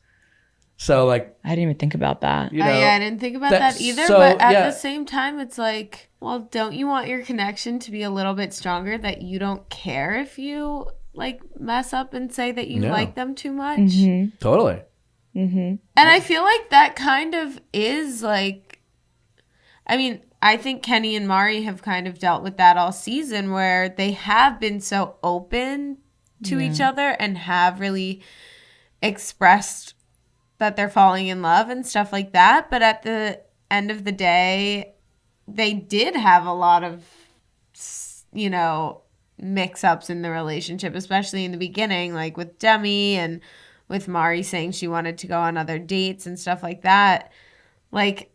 So like, I didn't even think about that. you know, I didn't think about that either. so, But at yeah. the same time, it's like, well, don't you want your connection to be a little bit stronger that you don't care if you like mess up and say that you Yeah. like them too much? Mm-hmm. Totally. And I feel like that kind of is like, I mean, I think Kenny and Mari have kind of dealt with that all season where they have been so open to each other and have really expressed that they're falling in love and stuff like that. But at the end of the day, they did have a lot of, mix-ups in the relationship, especially in the beginning, like with Demi and with Mari saying she wanted to go on other dates and stuff like that. Like,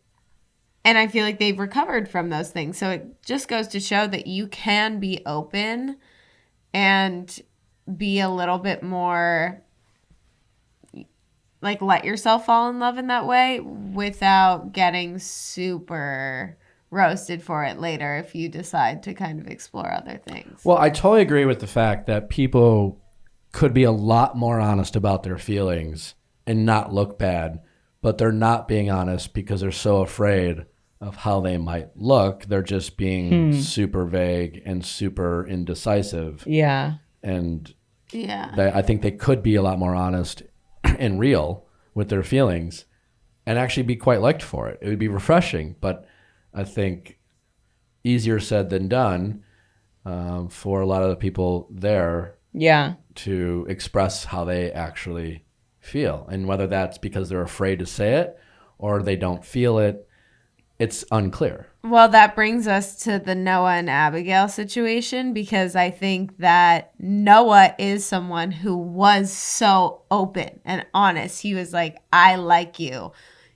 and I feel like they've recovered from those things. So it just goes to show that you can be open and be a little bit more like let yourself fall in love in that way without getting super roasted for it later if you decide to kind of explore other things. Well, I totally agree with the fact that people could be a lot more honest about their feelings and not look bad, but they're not being honest because they're so afraid of how they might look. They're just being super vague and super indecisive. Yeah. And Yeah. I think they could be a lot more honest and real with their feelings and actually be quite liked for it. It would be refreshing, but I think easier said than done for a lot of the people there Yeah. to express how they actually feel. And whether that's because they're afraid to say it or they don't feel it, it's unclear. Well, that brings us to the Noah and Abigail situation, because I think that Noah is someone who was so open and honest. He was like, I like you.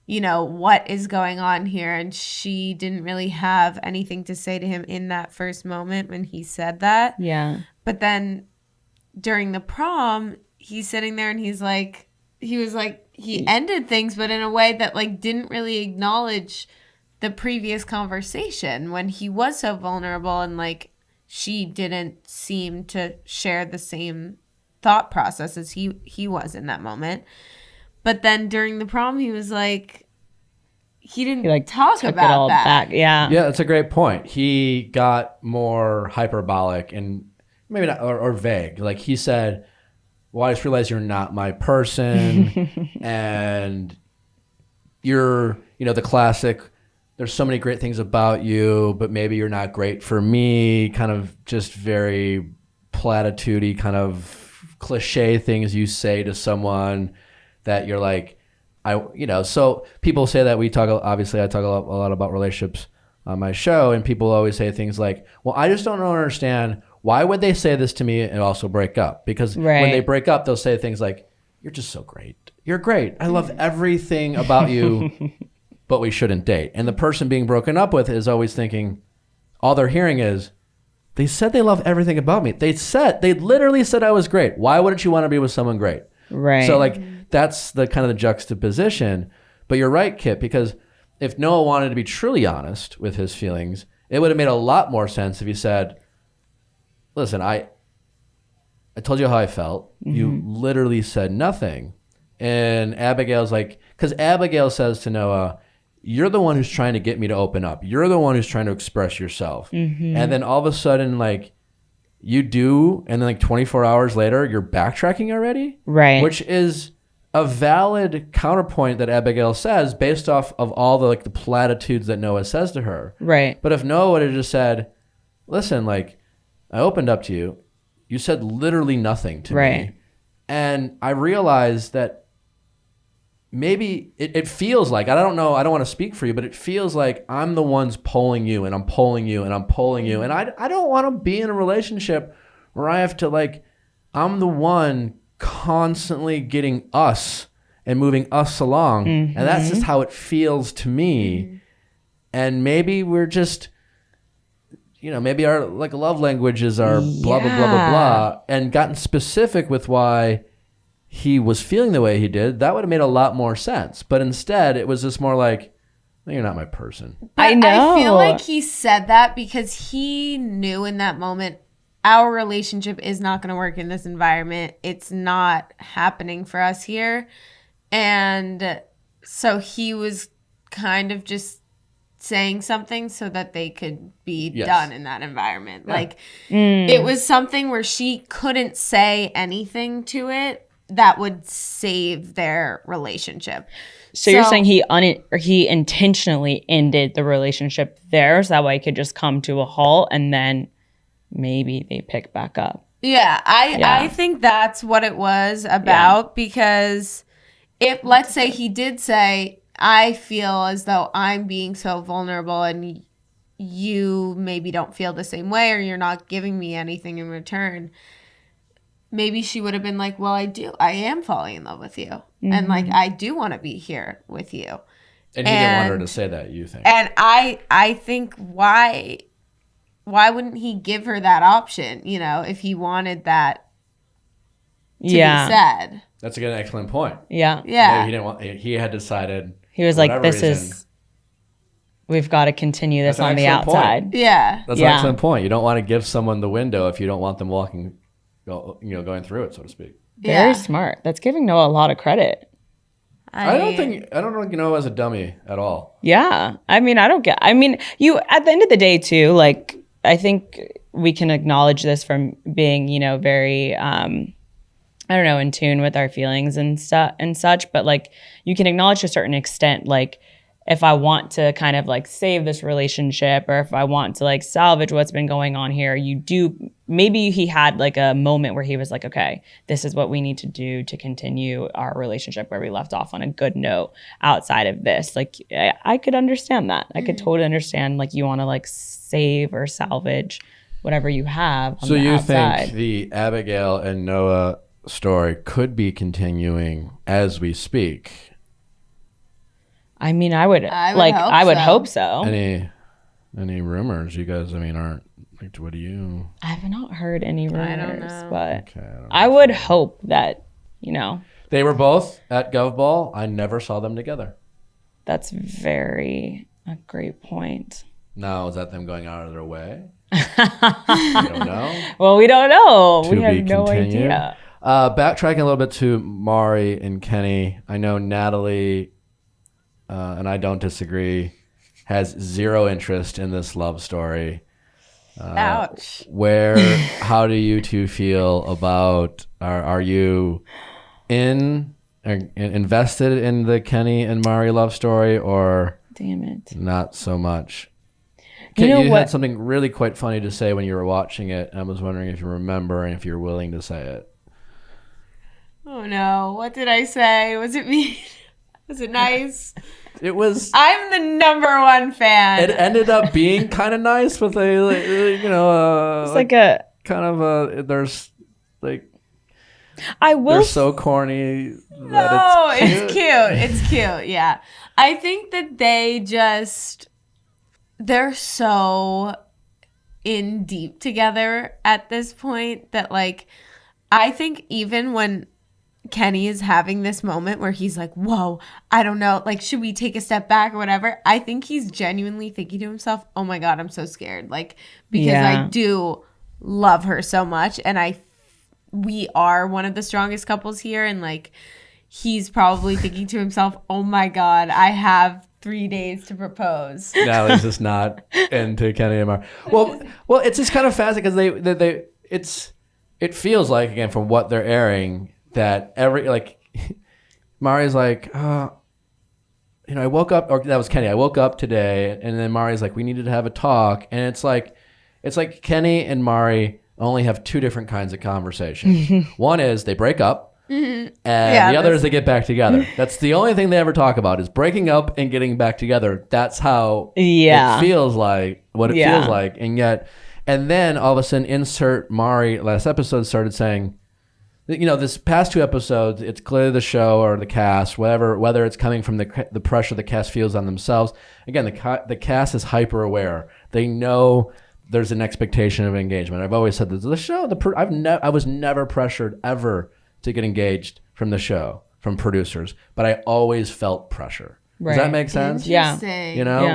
You know, what is going on here? And she didn't really have anything to say to him in that first moment when he said that. Yeah. But then during the prom, he's sitting there and he ended things, but in a way that like didn't really acknowledge the previous conversation when he was so vulnerable, and like she didn't seem to share the same thought process as he was in that moment. But then during the prom, he was like, he didn't He like talk took about it all that. back. Yeah. Yeah, that's a great point. He got more hyperbolic and maybe not, or vague. Like he said, well, I just realized you're not my person. And you're, the classic, there's so many great things about you, but maybe you're not great for me. Kind of just very platitude-y, kind of cliche things you say to someone that you're like, so people say that obviously I talk a lot about relationships on my show, and people always say things like, well, I just don't understand, why would they say this to me and also break up? Because when they break up, they'll say things like, you're just so great. You're great. I love everything about you, but we shouldn't date. And the person being broken up with is always thinking, all they're hearing is, they said they love everything about me. They literally said I was great. Why wouldn't you want to be with someone great? Right. So like, that's the kind of the juxtaposition. But you're right, Kit, because if Noah wanted to be truly honest with his feelings, it would have made a lot more sense if he said, listen, I told you how I felt. Mm-hmm. You literally said nothing. And Abigail's like, because Abigail says to Noah, you're the one who's trying to get me to open up. You're the one who's trying to express yourself. Mm-hmm. And then all of a sudden, like, you do, and then like 24 hours later, you're backtracking already? Right. Which is a valid counterpoint that Abigail says based off of all the like the platitudes that Noah says to her. Right. But if Noah would have just said, listen, like, I opened up to you. You said literally nothing to me. And I realized that maybe it feels like, I don't know, I don't want to speak for you, but it feels like I'm the one's pulling you, and I'm pulling you, and I'm pulling you. And I don't want to be in a relationship where I have to like, I'm the one constantly getting us and moving us along. Mm-hmm. And that's just how it feels to me. Mm-hmm. And maybe we're just, maybe our like love languages are blah, blah, blah, blah, blah. And gotten specific with why he was feeling the way he did, that would have made a lot more sense. But instead, it was just more like, no, you're not my person. But I know. I feel like he said that because he knew in that moment, our relationship is not going to work in this environment. It's not happening for us here. And so he was kind of just saying something so that they could be done in that environment. Yeah. Like, it was something where she couldn't say anything to it that would save their relationship. So you're saying he intentionally ended the relationship there so that way it could just come to a halt, and then maybe they pick back up. Yeah, I think that's what it was about, because if, let's say he did say, I feel as though I'm being so vulnerable and you maybe don't feel the same way, or you're not giving me anything in return, maybe she would have been like, well, I am falling in love with you. Mm-hmm. And like, I do want to be here with you. And he didn't want her to say that, you think? And I think why wouldn't he give her that option, if he wanted that to be said? That's an excellent point. Yeah. Yeah. Maybe he had decided. He was like, we've got to continue this on the outside. Point. Yeah. That's an excellent point. You don't want to give someone the window if you don't want them going through it, so to speak. Very smart. That's giving Noah a lot of credit. I don't think Noah as a dummy at all. Yeah. You at the end of the day too, like, I think we can acknowledge this from being, very, in tune with our feelings and such. But like, you can acknowledge to a certain extent, like, if I want to kind of like save this relationship or if I want to like salvage what's been going on here, maybe he had like a moment where he was like, okay, this is what we need to do to continue our relationship where we left off on a good note outside of this. Like, I could understand that. I could totally understand like you want to like save or salvage whatever you have on so the you outside. think the Abigail and Noah story could be continuing as we speak? I mean, I would hope so. Any rumors? You guys, I mean, aren't like, what do you? I have not heard any rumors, don't know. but Okay, I don't know. I would hope that, you know, They were both at Gov Ball. I never saw them together. that's a great point. Now, is that them going out of their way? I don't know. Well, we don't know. To We have be no continued. idea. Backtracking a little bit to Mari and Kenny, I know Natalie, and I don't disagree, has zero interest in this love story. Ouch. How do you two feel about, are you invested in the Kenny and Mari love story, or Damn it. not so much? You know you what? had something really quite funny to say when you were watching it. I was wondering if you remember and if you're willing to say it. Oh no, what did I say? Was it me? Was it nice? It was. I'm the number one fan. It ended up being kind of nice with It's like a, kind of a. There's like I will they're so corny. No, it's cute. It's cute. Yeah. I think that they're so in deep together at this point that like, I think even when Kenny is having this moment where he's like, whoa, I don't know, like, should we take a step back or whatever? I think he's genuinely thinking to himself, oh my God, I'm so scared. Like, because I do love her so much. And we are one of the strongest couples here. And like, he's probably thinking to himself, oh my God, I have 3 days to propose. Natalie's just not into Kenny and Mari. Well, it's just kind of fascinating because it feels like, again, from what they're airing, that Mari's like, I woke up, or that was Kenny. I woke up today, and then Mari's like, we needed to have a talk, and it's like Kenny and Mari only have two different kinds of conversation. One is they break up. And the other is they get back together. That's the only thing they ever talk about is breaking up and getting back together. That's how it feels like, what it feels like. And then all of a sudden, insert Mari, last episode started saying, this past two episodes, it's clearly the show or the cast, whether it's coming from the pressure the cast feels on themselves. Again, the cast is hyper aware. They know there's an expectation of engagement. I've always said this. The show, I was never pressured ever to get engaged from the show, from producers, but I always felt pressure. Right. Does that make sense? Yeah.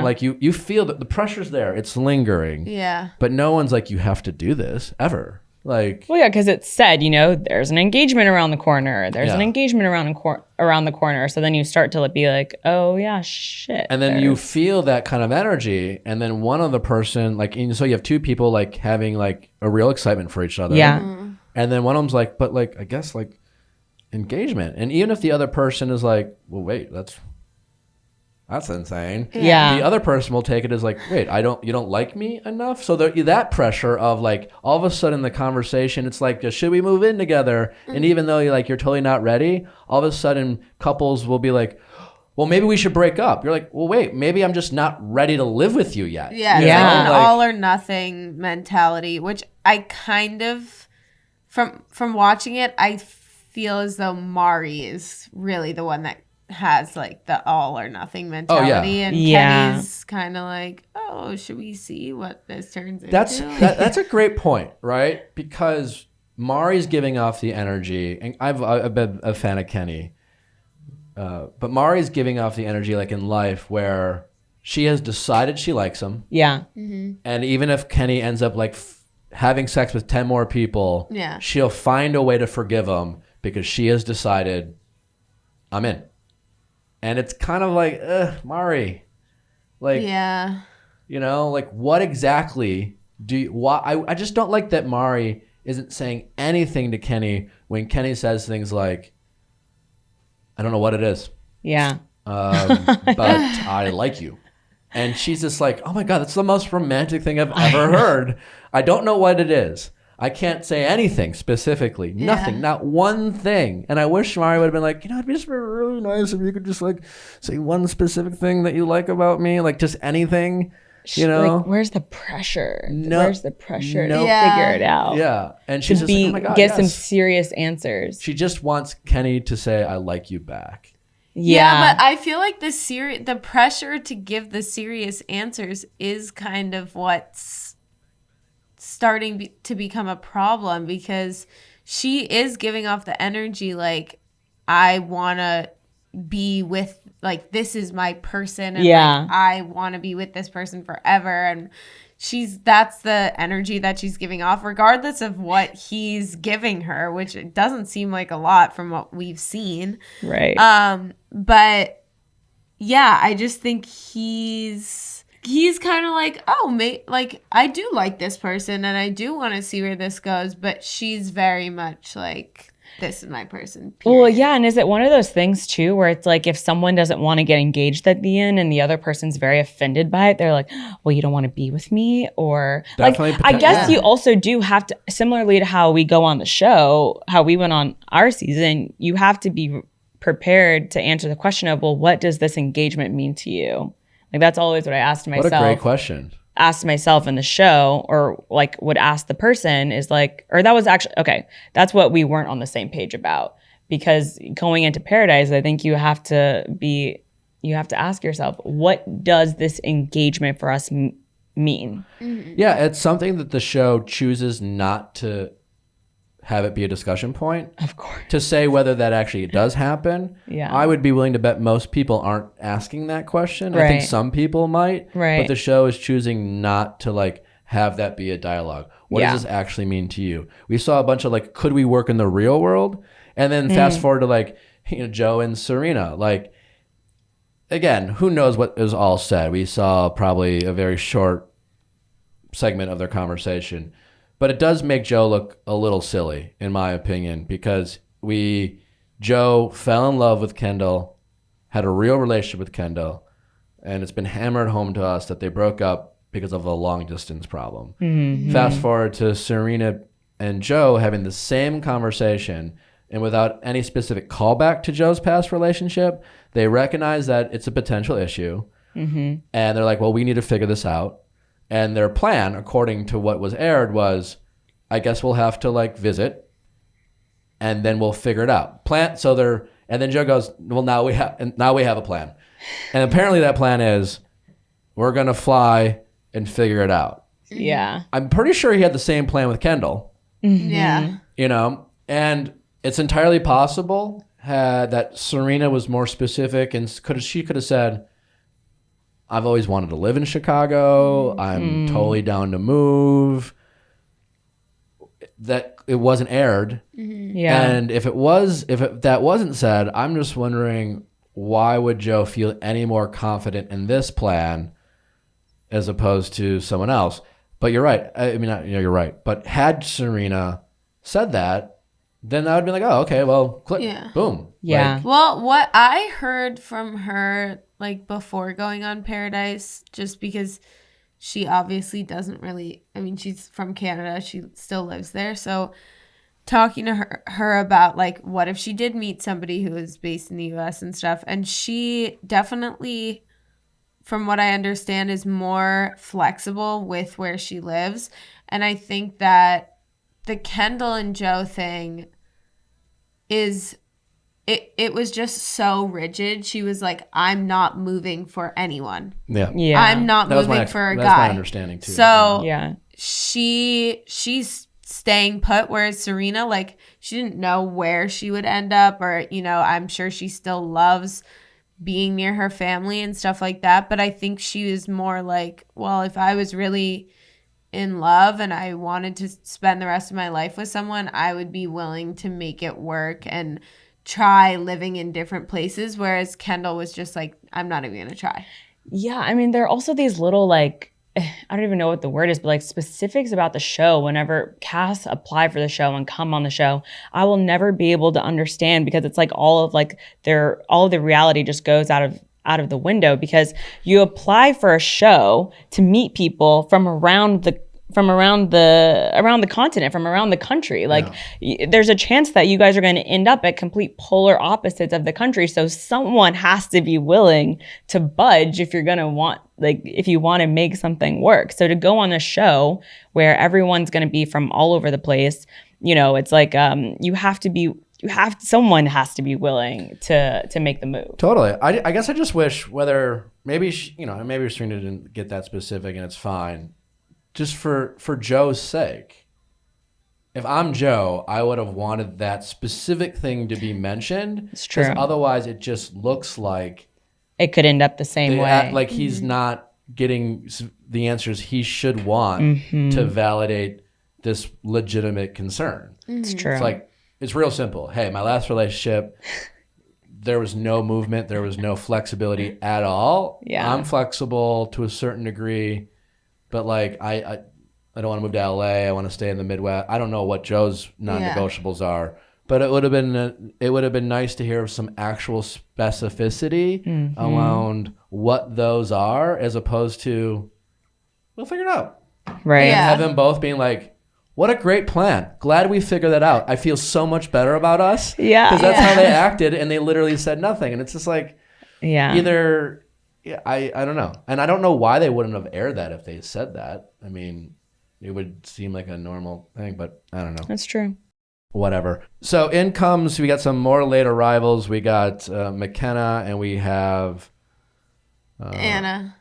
Like you feel that the pressure's there. It's lingering. Yeah. But no one's like, you have to do this ever. Like, well, yeah, because it's said, there's an engagement around the corner. There's an engagement around the corner. So then you start to be like, oh yeah, shit. And then you feel that kind of energy, and then one other person, so you have two people like having like a real excitement for each other. Yeah. Mm-hmm. And then one of them's like, but like, I guess like engagement. And even if the other person is like, well, wait, that's insane. Yeah. The other person will take it as like, wait, you don't like me enough? So that pressure of like, all of a sudden the conversation, it's like, should we move in together? Mm-hmm. And even though you're totally not ready, all of a sudden couples will be like, well, maybe we should break up. You're like, well, wait, maybe I'm just not ready to live with you yet. Yeah. It's like an all or nothing mentality, which I kind of, from watching it, I feel as though Mari is really the one that has like the all or nothing mentality. And Kenny's kind of like, oh, should we see what this turns into? That's a great point, right? Because Mari's giving off the energy, and I've been a fan of Kenny, but Mari's giving off the energy like in life where she has decided she likes him. Yeah. Mm-hmm. And even if Kenny ends up like having sex with 10 more people, she'll find a way to forgive him because she has decided, I'm in. And it's kind of like, Mari, like, like what exactly I just don't like that Mari isn't saying anything to Kenny when Kenny says things like, I don't know what it is. Yeah. but I like you. And she's just like, oh my God, that's the most romantic thing I've ever heard. I don't know what it is. I can't say anything specifically. Nothing. Not one thing. And I wish Mari would have been like, it'd be just really nice if you could just like say one specific thing that you like about me. Like just anything, Like, where's the pressure? Where's the pressure to figure it out? Yeah. And she's just like, oh my God, get some serious answers. She just wants Kenny to say, I like you back. Yeah, but I feel like the pressure to give the serious answers is kind of what's starting to become a problem, because she is giving off the energy like, I want to be with, like, this is my person, and like, I want to be with this person forever, and that's the energy that she's giving off regardless of what he's giving her, which it doesn't seem like a lot from what we've seen, right? But yeah, I just think he's kind of like, oh, mate, like, I do like this person and I do want to see where this goes, but she's very much like, this is my person, period. Well, yeah, and is it one of those things too where it's like if someone doesn't want to get engaged at the end and the other person's very offended by it, they're like, well, you don't want to be with me? Or definitely, like, I guess you also do have to, similarly to how we go on the show, how we went on our season, you have to be prepared to answer the question of, well, what does this engagement mean to you? Like, that's always what I asked myself. What a great question. Asked myself in the show, or like would ask the person, is like, or that was actually, okay, that's what we weren't on the same page about. Because going into Paradise, I think you have to ask yourself, what does this engagement for us mean? Mm-hmm. Yeah, it's something that the show chooses not to have it be a discussion point. Of course. To say whether that actually does happen. Yeah. I would be willing to bet most people aren't asking that question. Right. I think some people might. Right. But the show is choosing not to like have that be a dialogue. What does this actually mean to you? We saw a bunch of like, could we work in the real world? And then fast forward to like, Joe and Serena. Like, again, who knows what is all said? We saw probably a very short segment of their conversation. But it does make Joe look a little silly, in my opinion, because Joe fell in love with Kendall, had a real relationship with Kendall, and it's been hammered home to us that they broke up because of a long distance problem. Mm-hmm. Fast forward to Serena and Joe having the same conversation, and without any specific callback to Joe's past relationship, they recognize that it's a potential issue, and they're like, well, we need to figure this out. And their plan, according to what was aired, was, I guess we'll have to like visit, and then we'll figure it out. And then Joe goes, well, now we have a plan, and apparently that plan is, we're gonna fly and figure it out. Yeah, I'm pretty sure he had the same plan with Kendall. Mm-hmm. Yeah, and it's entirely possible that Serena was more specific and she could have said, I've always wanted to live in Chicago. I'm totally down to move. That it wasn't aired. Yeah. And if that wasn't said, I'm just wondering, why would Joe feel any more confident in this plan as opposed to someone else? But you're right. I mean, you're right. But had Serena said that, then I would be like, oh, okay, well, click, boom. Yeah. Like, well, what I heard from her, like, before going on Paradise, just because she obviously doesn't really, I mean, she's from Canada, she still lives there, so talking to her about, like, what if she did meet somebody who is based in the U.S. and stuff, and she definitely, from what I understand, is more flexible with where she lives, and I think that the Kendall and Joe thing is... It was just so rigid. She was like, I'm not moving for anyone. Yeah. I'm not moving for a guy. That's my understanding too. So yeah, she's staying put, whereas Serena, like, she didn't know where she would end up, or, I'm sure she still loves being near her family and stuff like that. But I think she was more like, well, if I was really in love and I wanted to spend the rest of my life with someone, I would be willing to make it work and try living in different places, whereas Kendall was just like, I'm not even gonna try. Yeah, I mean, there are also these little, like, I don't even know what the word is, but like specifics about the show, whenever casts apply for the show and come on the show, I will never be able to understand, because it's like all of the reality just goes out of the window, because you apply for a show to meet people from around the continent, from around the country. Like there's a chance that you guys are going to end up at complete polar opposites of the country. So someone has to be willing to budge if you're going to if you want to make something work. So to go on a show where everyone's going to be from all over the place, it's like someone has to be willing to make the move. Totally. I guess I just wish maybe Serena didn't get that specific, and it's fine. Just for Joe's sake. If I'm Joe, I would have wanted that specific thing to be mentioned. It's true. Because otherwise it just looks like it could end up the same way. Like he's not getting the answers he should want to validate this legitimate concern. It's true. It's like, it's real simple. Hey, my last relationship, there was no movement. There was no flexibility at all. Yeah. I'm flexible to a certain degree. But like I don't want to move to LA. I want to stay in the Midwest. I don't know what Joe's non-negotiables are, but it would have been nice to hear some actual specificity around what those are, as opposed to we'll figure it out. Right. And have them both being like, what a great plan. Glad we figured that out. I feel so much better about us. Yeah. Because that's how they acted, and they literally said nothing. And it's just like, either. Yeah, I don't know. And I don't know why they wouldn't have aired that if they said that. I mean, it would seem like a normal thing, but I don't know. That's true. Whatever. So we got some more late arrivals. We got McKenna, and we have Anna.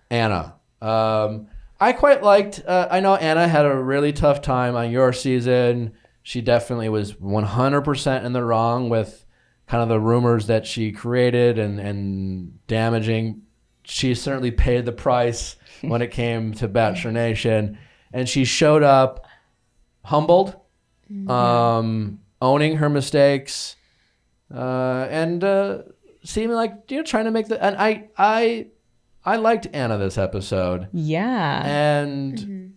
I quite liked, I know Anna had a really tough time on your season. She definitely was 100% in the wrong with kind of the rumors that she created and damaging. She certainly paid the price when it came to Bachelor Nation, and she showed up humbled, owning her mistakes, and seeming like trying to make the. And I liked Anna this episode. Yeah. And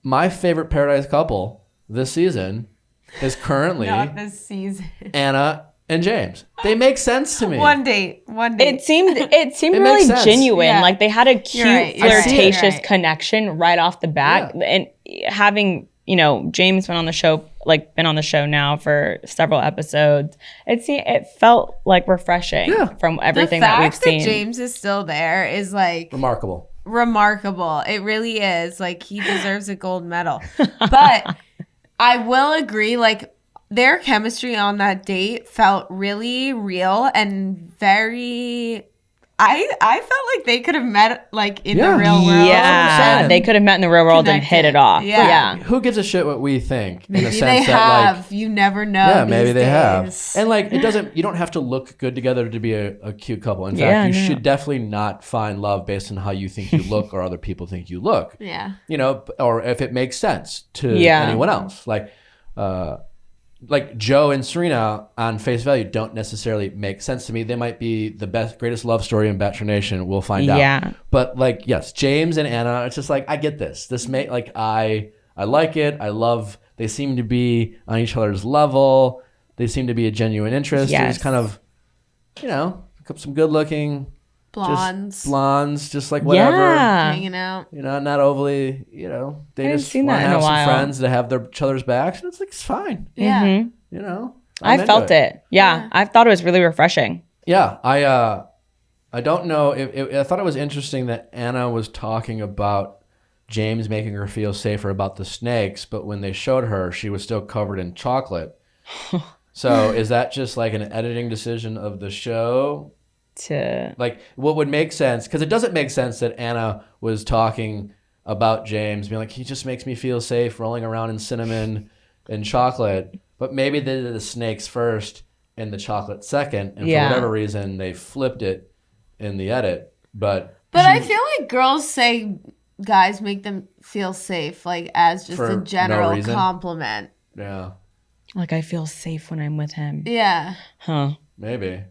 my favorite Paradise couple this season is currently Not this season. Anna and James. They make sense to me. One date. It seemed really genuine. Yeah. Like they had a cute, flirtatious connection right off the bat. Yeah. And having, James been on the show now for several episodes. It felt like refreshing from everything that we've seen. The fact that James is still there is like remarkable. It really is. Like, he deserves a gold medal. But I will agree, like, their chemistry on that date felt really real and very. I felt like they could have met like in the real world. Yeah, they could have met in the real world and hit it off. Yeah. Who gives a shit what we think? Maybe in a sense they have. Like, you never know. Yeah, maybe they days. have. And like, you don't have to look good together to be a cute couple. In fact, you should definitely not find love based on how you think you look or other people think you look. Yeah. Or if it makes sense to anyone else. Like Joe and Serena on face value don't necessarily make sense to me. They might be the greatest love story in Bachelor Nation. We'll find out. Yeah. But like, yes, James and Anna, it's just like, I get this. I like it. I love, they seem to be on each other's level. They seem to be a genuine interest. Yes. It's kind of, some good looking blondes, just like whatever. Yeah. Hanging out. Not overly, they just want to have some friends to have each other's backs. And it's like, it's fine. Yeah. Mm-hmm. I felt it. Yeah. I thought it was really refreshing. Yeah. I don't know. I thought it was interesting that Anna was talking about James making her feel safer about the snakes, but when they showed her, she was still covered in chocolate. So is that just like an editing decision of the show? Like, what would make sense, because it doesn't make sense that Anna was talking about James being like, he just makes me feel safe rolling around in cinnamon and chocolate, but maybe they did the snakes first and the chocolate second, and for whatever reason they flipped it in the edit. But I feel like girls say guys make them feel safe, like, as just a general compliment. Yeah, like, I feel safe when I'm with him. Yeah. Huh. Maybe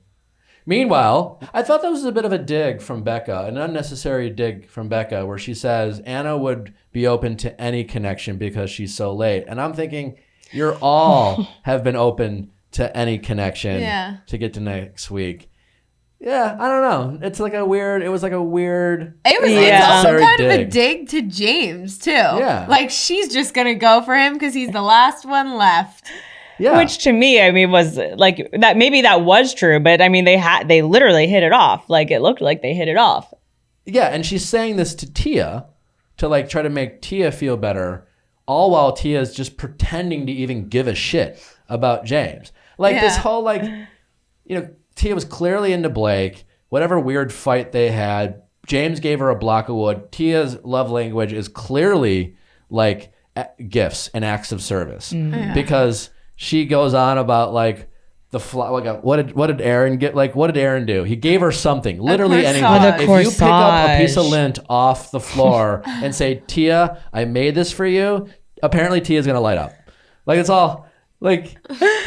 Meanwhile, I thought that was a bit of a dig from Becca, an unnecessary dig from Becca, where she says Anna would be open to any connection because she's so late. And I'm thinking, you're all have been open to any connection to get to next week. Yeah, I don't know. It was like a weird. It's also unnecessary kind of a dig. dig to James too. Yeah. Like she's just gonna go for him because he's the last one left. Yeah. Which to me, I mean, was like that. Maybe that was true, but I mean, they literally hit it off. Like it looked like they hit it off. Yeah, and she's saying this to Tia to like try to make Tia feel better, all while Tia's just pretending to even give a shit about James. Like this whole like, Tia was clearly into Blake. Whatever weird fight they had, James gave her a block of wood. Tia's love language is clearly like gifts and acts of service because she goes on about like what did Aaron get? Like, what did Aaron do? He gave her something, literally anything. If you pick up a piece of lint off the floor and say, Tia, I made this for you, apparently Tia's gonna light up. Like it's all like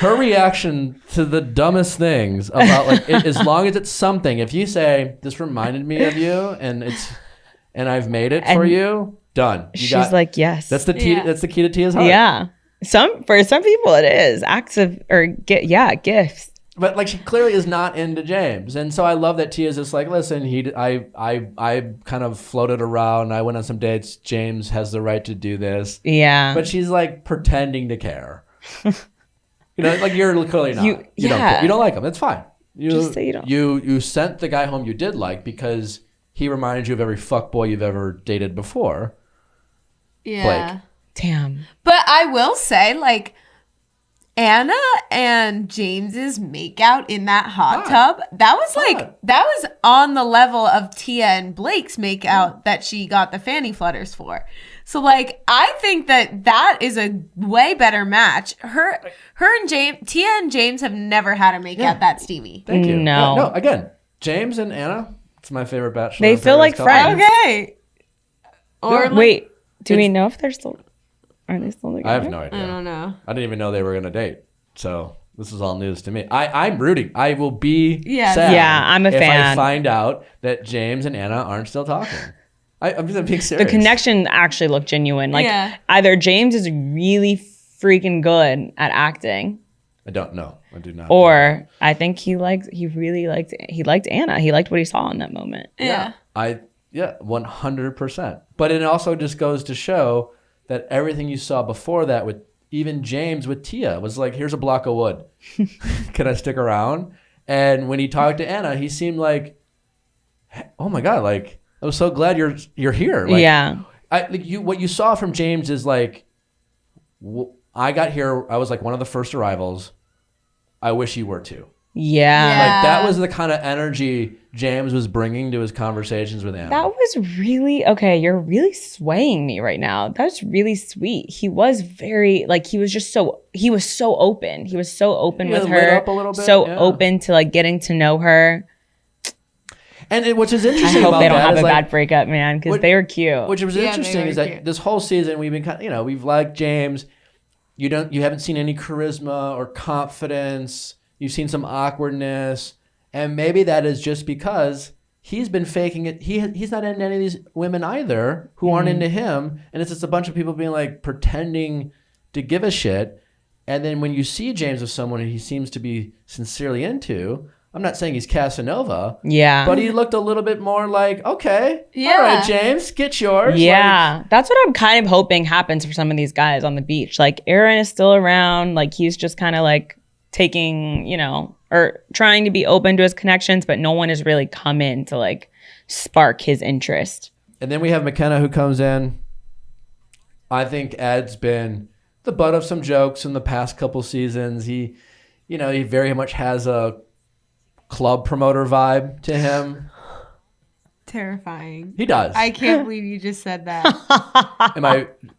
her reaction to the dumbest things about like as long as it's something. If you say this reminded me of you and I've made it for you, done. She's like, yes. That's the key. That's the key to Tia's heart. Yeah. For some people it is acts of gifts. But like she clearly is not into James, and so I love that Tia's just like, listen, I kind of floated around. I went on some dates. James has the right to do this. Yeah. But she's like pretending to care. Like you're clearly not. You don't care. You don't like him. It's fine. Just say you don't. You sent the guy home you did like because he reminded you of every fuckboy you've ever dated before. Yeah. Blake. Damn. But I will say, like, Anna and James's makeout in that hot tub, that was on the level of Tia and Blake's makeout that she got the fanny flutters for. So, like, I think that is a way better match. Her and James, Tia and James have never had a makeout that steamy. Thank you. No. Again, James and Anna, it's my favorite Bachelor. They feel like friends. Okay. Or wait, do we know if they're still... Are they still together? I have no idea. I don't know. I didn't even know they were going to date. So this is all news to me. I'm rooting. I will be sad. Yeah, I'm a fan. If I find out that James and Anna aren't still talking. I'm just being serious. The connection actually looked genuine. Like either James is really freaking good at acting. I don't know. I do not. Or I think he liked Anna. He liked what he saw in that moment. Yeah. 100%. But it also just goes to show that everything you saw before that with even James with Tia was like, here's a block of wood. Can I stick around? And when he talked to Anna, he seemed like, oh my God, like, I'm so glad you're here. Like, what you saw from James is like, I got here, I was like one of the first arrivals. I wish you were too. Yeah. Like that was the kind of energy James was bringing to his conversations with Anna. That was really, okay, you're really swaying me right now. That was really sweet. He was very, like, he was so open. He was so open with her. Lit up a little bit, open to like getting to know her. And which is interesting about that, I hope they don't have a bad breakup, man, because they were cute. Which was interesting is that this whole season we've been we've liked James. You haven't seen any charisma or confidence. You've seen some awkwardness, and maybe that is just because he's been faking it. He's not into any of these women either who aren't into him, and it's just a bunch of people being like pretending to give a shit. And then when you see James with someone he seems to be sincerely into, I'm not saying he's Casanova, but he looked a little bit more like, okay, all right, James, get yours. Yeah, that's what I'm kind of hoping happens for some of these guys on the beach. Like Aaron is still around, like he's just kind of like taking, or trying to be open to his connections, but no one has really come in to like spark his interest. And then we have McKenna who comes in. I think Ed's been the butt of some jokes in the past couple seasons. He very much has a club promoter vibe to him. Terrifying. He does. I can't believe you just said that.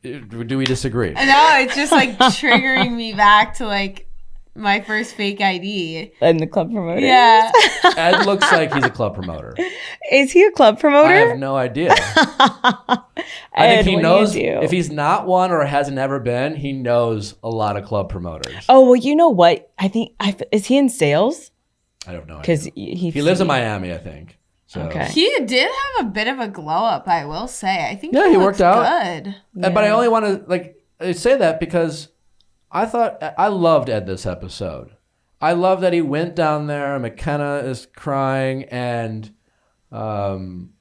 Do we disagree? No, it's just like triggering me back to like my first fake ID. And the club promoter? Yeah. Ed looks like he's a club promoter. Is he a club promoter? I have no idea. I think he knows, if he's not one or hasn't ever been, he knows a lot of club promoters. Oh, well, you know what? I think, is he in sales? I don't know. Because he lives in Miami, I think. So. Okay. He did have a bit of a glow up, I will say. I think he worked out. Good. But I only want to say that because I loved Ed this episode. I love that he went down there. McKenna is crying and doing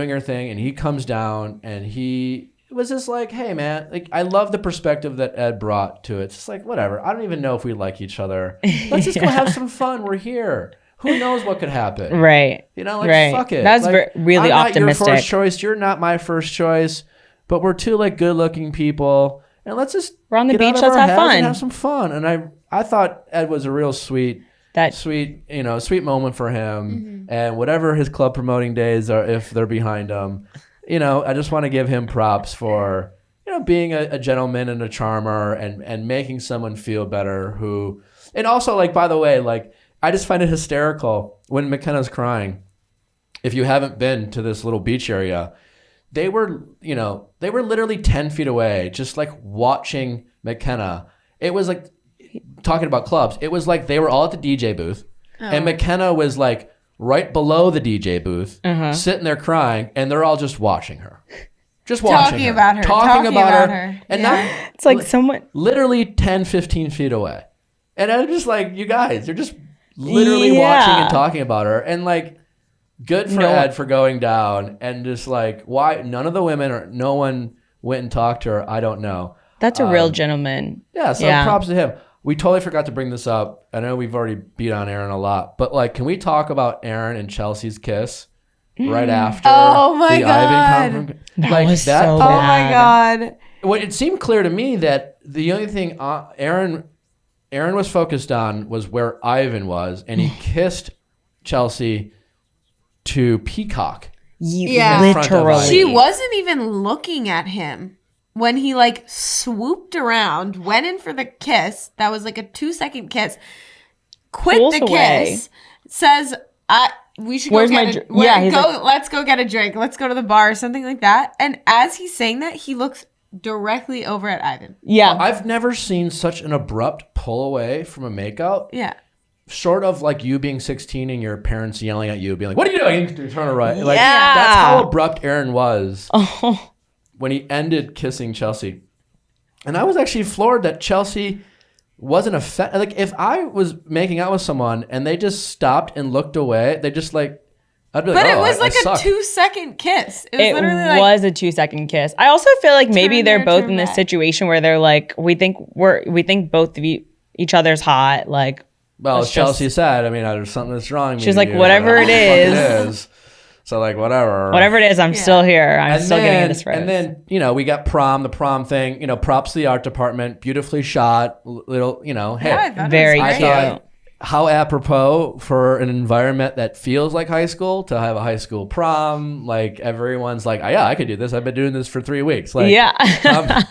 her thing, and he comes down and he was just like, hey man, like I love the perspective that Ed brought to it. It's just like, whatever. I don't even know if we like each other. Let's just go have some fun. We're here. Who knows what could happen? Right. You know, like fuck it. That's like, really I'm optimistic. not your first choice. You're not my first choice. But we're two like good looking people, and let's just we're on the get beach. out of Let's our have heads fun. and have some fun. And I thought Ed was a real sweet moment for him. And whatever his club promoting days are, if they're behind him, I just want to give him props for being a gentleman and a charmer and making someone feel better. And also, like, by the way, like, I just find it hysterical when McKenna's crying. If you haven't been to this little beach area, they were literally 10 feet away, just like watching McKenna. It was like, talking about clubs, it was like they were all at the DJ booth, and McKenna was like right below the DJ booth, sitting there crying, and they're all just watching her. Just watching talking her. about her. Talking about her. And not, it's like someone literally 10, 15 feet away. And I'm just like, you guys, you're just literally watching and talking about her. And like, good for Ed for going down and just like, why none of the women or no one went and talked to her, I don't know. That's a real gentleman. Yeah, so props to him. We totally forgot to bring this up. I know we've already beat on Aaron a lot, but like, can we talk about Aaron and Chelsea's kiss right after the Ivan conference? That was so bad. Oh my God. Well, it seemed clear to me that the only thing Aaron was focused on was where Ivan was, and he kissed Chelsea to peacock. Literally. She wasn't even looking at him when he like swooped around, went in for the kiss. That was like a 2-second kiss. Quit Pulls the away. kiss. Says, we should Where's go my get let's go get a drink. Let's go to the bar or something like that. And as he's saying that, he looks directly over at Ivan. Yeah. I've never seen such an abrupt pull away from a makeout. Yeah. Sort of like you being 16 and your parents yelling at you, being like, what are you doing? You turn right. Like, Yeah. that's how abrupt Aaron was Oh. when he ended kissing Chelsea. And I was actually floored that Chelsea wasn't offended. Like, if I was making out with someone and they just stopped and looked away, they just like, I'd be like, But oh, it was like I a suck. 2-second kiss. It was It literally like, was a 2-second kiss. I also feel like maybe Turn they're there, both turn in this back. situation where they're like, we think both of each other's hot. Like, Well, as let's Chelsea said, I mean, there's something that's wrong. She's like, whatever it is. So like, whatever. Whatever it is, I'm still here. I'm still getting this rose. And then, we got the prom thing, props to the art department, beautifully shot, little, hey. yeah, I thought Very it was cute. great. How apropos for an environment that feels like high school to have a high school prom. Like, everyone's like, oh, yeah, I could do this. I've been doing this for 3 weeks. Like, yeah.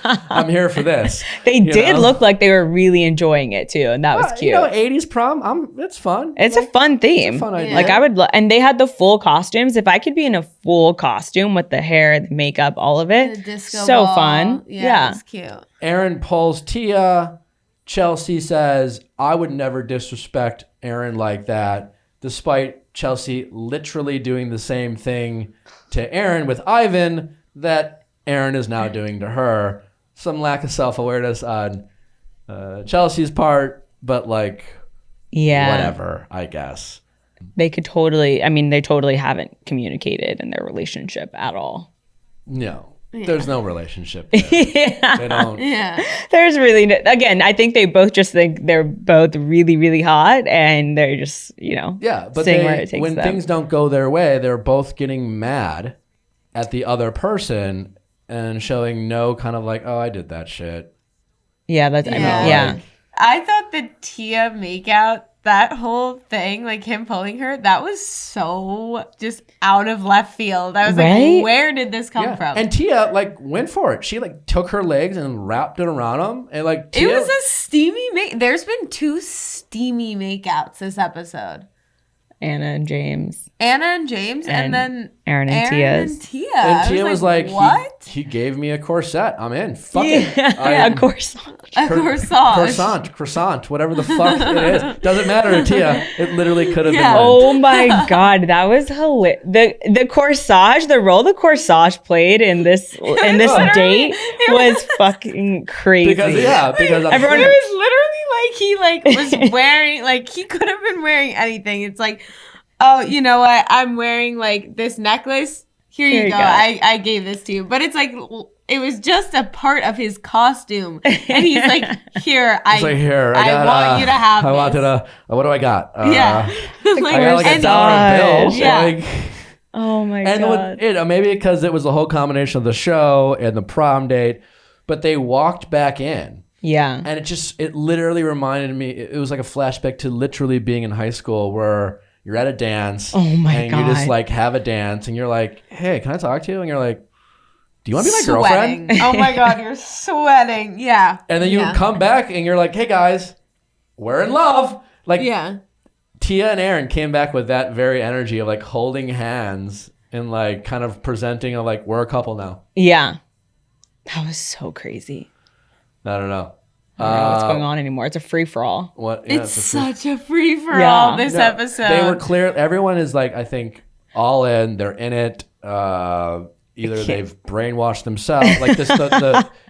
I'm here for this. They did look like they were really enjoying it too. And that was cute. 80s prom, it's fun. It's a fun theme. It's a fun idea. Like, I would and they had the full costumes. If I could be in a full costume with the hair, the makeup, all of it, The disco so ball. fun. Yeah. It's cute. Aaron pulls Tia. Chelsea says, I would never disrespect Aaron like that, despite Chelsea literally doing the same thing to Aaron with Ivan that Aaron is now doing to her. Some lack of self-awareness on Chelsea's part, but like, whatever, I guess. They totally haven't communicated in their relationship at all. No. There's no relationship there. They don't. Yeah. There's really again, I think they both just think they're both really, really hot, and they're just, But seeing where it takes when them. things don't go their way, they're both getting mad at the other person and showing no kind of like, oh, I did that shit. Yeah, that's Yeah. I thought the Tia makeout, that whole thing, like him pulling her, that was so just out of left field. I was Right? like, where did this come from? And Tia like went for it. She like took her legs and wrapped it around him, and like Tia, it was a steamy There's been 2 steamy makeouts this episode. Anna and James. And then Aaron and Tia. And Tia was like, what? He gave me a corset. I'm in. Fuck it. A corsage. A corsage. Croissant, whatever the fuck it is. Doesn't matter to Tia. It literally could have been. Oh my God, that was hilarious. The corsage, the role the corsage played in this date was fucking crazy. Because everyone was literally was wearing he could have been wearing anything. It's like, oh, you know what? I'm wearing this necklace. Here you go. I gave this to you. But it's like, it was just a part of his costume. And he's like, here, I want you to have I this. wanted what do I got? Yeah. I got a dollar bill. Yeah. Oh my God. And maybe because it was the whole combination of the show and the prom date, but they walked back in. Yeah. And it literally reminded me, it was like a flashback to literally being in high school where you're at a dance. Oh my God. And you just have a dance and you're like, hey, can I talk to you? And you're like, do you want to be my girlfriend? Oh my God, you're sweating. Yeah. And then you come back and you're like, hey guys, we're in love. Tia and Aaron came back with that very energy of holding hands and kind of presenting we're a couple now. Yeah. That was so crazy. I don't know. I don't know what's going on anymore. It's a free-for-all. It's such a free-for-all, this episode. They were clear. Everyone is I think all in. They're in it. Either they've brainwashed themselves.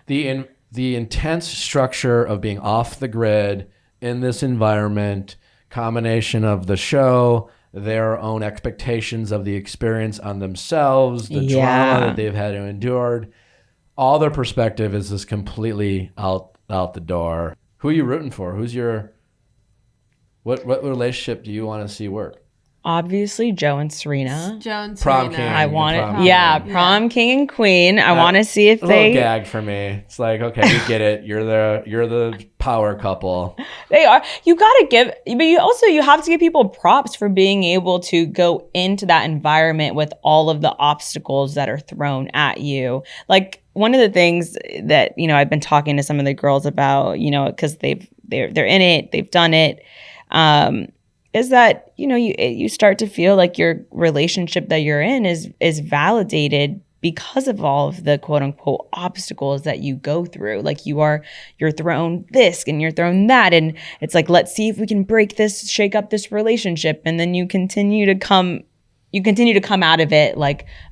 The intense structure of being off the grid in this environment, combination of the show, their own expectations of the experience on themselves, the drama that they've had to endure. All their perspective is just completely out the door. Who are you rooting for? Who's your what relationship do you want to see work? Obviously, Joe and Serena. Prom king. I want it. Prom king and queen. I want to see if a little gag for me. It's like, okay, we get it. You're the power couple. They are. You gotta give, but you have to give people props for being able to go into that environment with all of the obstacles that are thrown at you. One of the things that I've been talking to some of the girls about, because they're in it, they've done it. Is that you start to feel like your relationship that you're in is validated because of all of the quote unquote obstacles that you go through. You're thrown this and you're thrown that, and it's let's see if we can break this, shake up this relationship, and then you continue to come out of it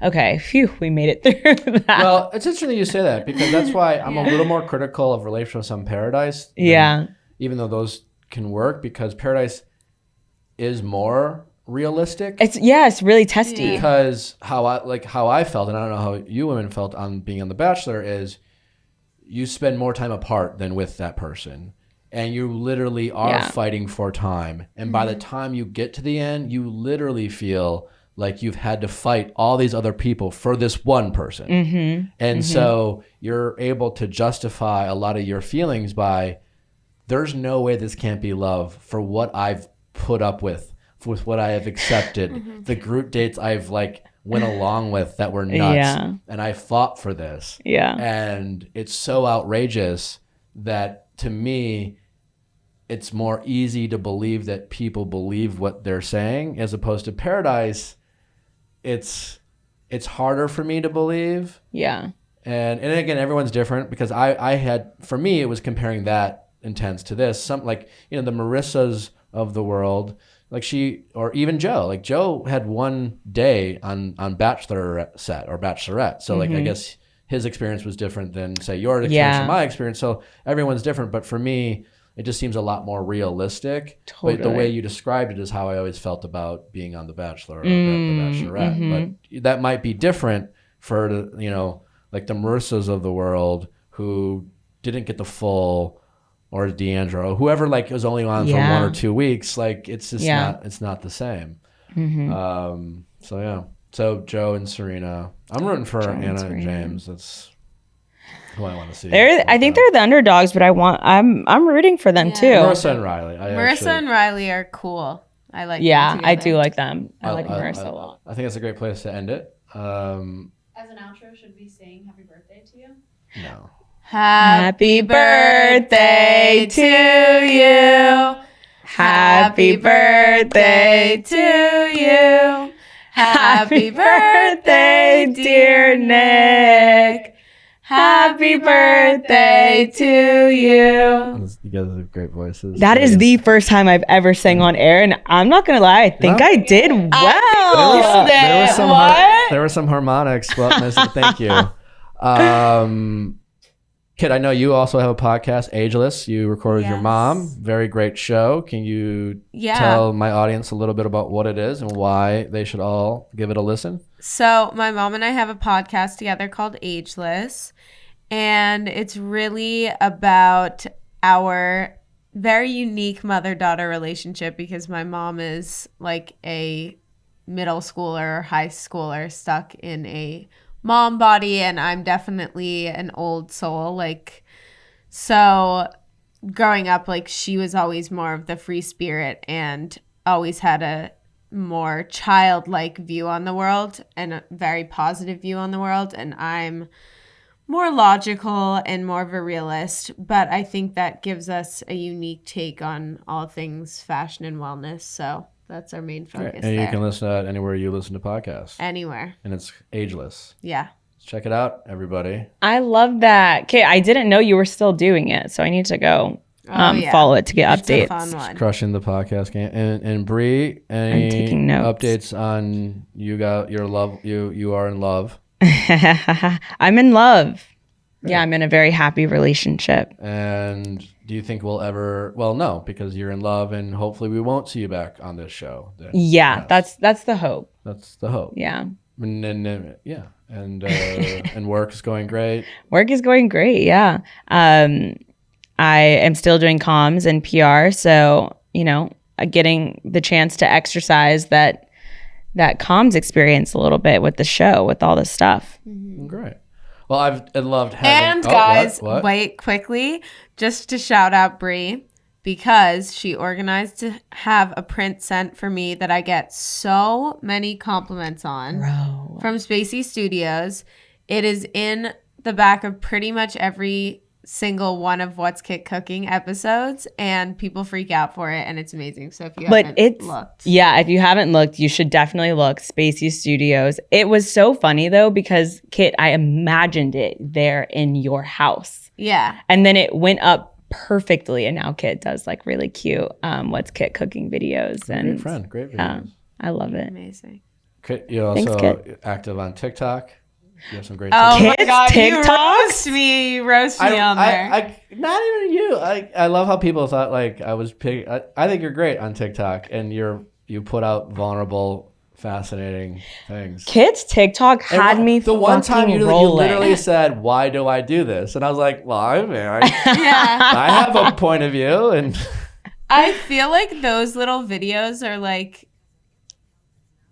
okay, phew, we made it through that. Well, it's interesting you say that because that's why I'm a little more critical of relationships on Paradise. Even though those can work, because Paradise is more realistic. It's really testy. Because how I felt, and I don't know how you women felt on being on The Bachelor, is you spend more time apart than with that person. And you literally are fighting for time. And by the time you get to the end, you literally feel like you've had to fight all these other people for this one person. And so you're able to justify a lot of your feelings by, there's no way this can't be love for what I've put up with what I have accepted, the group dates I've went along with that were nuts, and I fought for this. And it's so outrageous that to me, it's more easy to believe that people believe what they're saying, as opposed to Paradise. It's harder for me to believe. And again, everyone's different, because for me, it was comparing that intense to this. Some the Marissas of the world, or even Joe. Joe had one day on Bachelor set or Bachelorette. So I guess his experience was different than say your experience or my experience. So everyone's different. But for me, it just seems a lot more realistic. Totally. But the way you described it is how I always felt about being on The Bachelor or The Bachelorette. But that might be different for the Marissas of the world who didn't get the full, or D'Angelo, whoever was only on for 1 or 2 weeks. It's just not the same. So Joe and Serena. I'm rooting for Anna and James. That's who I want to see. I think they're the underdogs, but I'm rooting for them too. Marissa and Riley. And Riley are cool. I like them together. I do like them. I like Marissa a lot. I think it's a great place to end it. As an outro, should we sing happy birthday to you? No. Happy birthday to you. Happy Happy birthday to you. Happy birthday, dear Nick. Happy birthday to you. You guys have great voices. That is the first time I've ever sang on air, and I'm not gonna lie, I think I did well. There were some harmonics. Well, thank you. Kid, I know you also have a podcast, Ageless. You recorded with your mom. Very great show. Can you tell my audience a little bit about what it is and why they should all give it a listen? So my mom and I have a podcast together called Ageless, and it's really about our very unique mother-daughter relationship because my mom is like a middle schooler, high schooler stuck in a mom body, and I'm definitely an old soul. Like, so growing up, like, she was always more of the free spirit and always had a more childlike view on the world and a very positive view on the world, and I'm more logical and more of a realist, but I think that gives us a unique take on all things fashion and wellness. So that's our main focus. And you can listen to it anywhere you listen to podcasts. Anywhere. And it's Ageless. Yeah. Check it out, everybody. I love that. Okay, I didn't know you were still doing it, so I need to go follow it to get updates. It's a fun one. Crushing the podcast game. And Bree, any I'm taking notes. updates on you are in love? I'm in love. Yeah, I'm in a very happy relationship. And do you think we'll ever? Well, no, because you're in love, and hopefully we won't see you back on this show. Yeah, yes. That's the hope. That's the hope. Yeah. And and work is going great. Work is going great. Yeah. I am still doing comms and PR, so getting the chance to exercise that comms experience a little bit with the show, with all this stuff. Mm-hmm. Great. Well, I've loved having. And guys, wait quickly, just to shout out Bree, because she organized to have a print sent for me that I get so many compliments on from Spacey Studios. It is in the back of pretty much every single one of What's Kit Cooking episodes, and people freak out for it, and it's amazing. So if you haven't looked. Yeah, if you haven't looked, you should definitely look. Spacey Studios. It was so funny though, because Kit, I imagined it there in your house. Yeah. And then it went up perfectly, and now Kit does like really cute What's Kit Cooking videos. And great friend, great videos. I love it. Amazing. Kit, you're also active on TikTok. You have some great TikToks. Oh my God, TikToks? You roast me on there. Not even you. I love how people thought like I was I think you're great on TikTok, and you put out vulnerable, fascinating things. Kit's TikTok had me the one time you rolling. literally said, "Why do I do this?" And I was like, "Well, I have a point of view." And I feel like those little videos are like,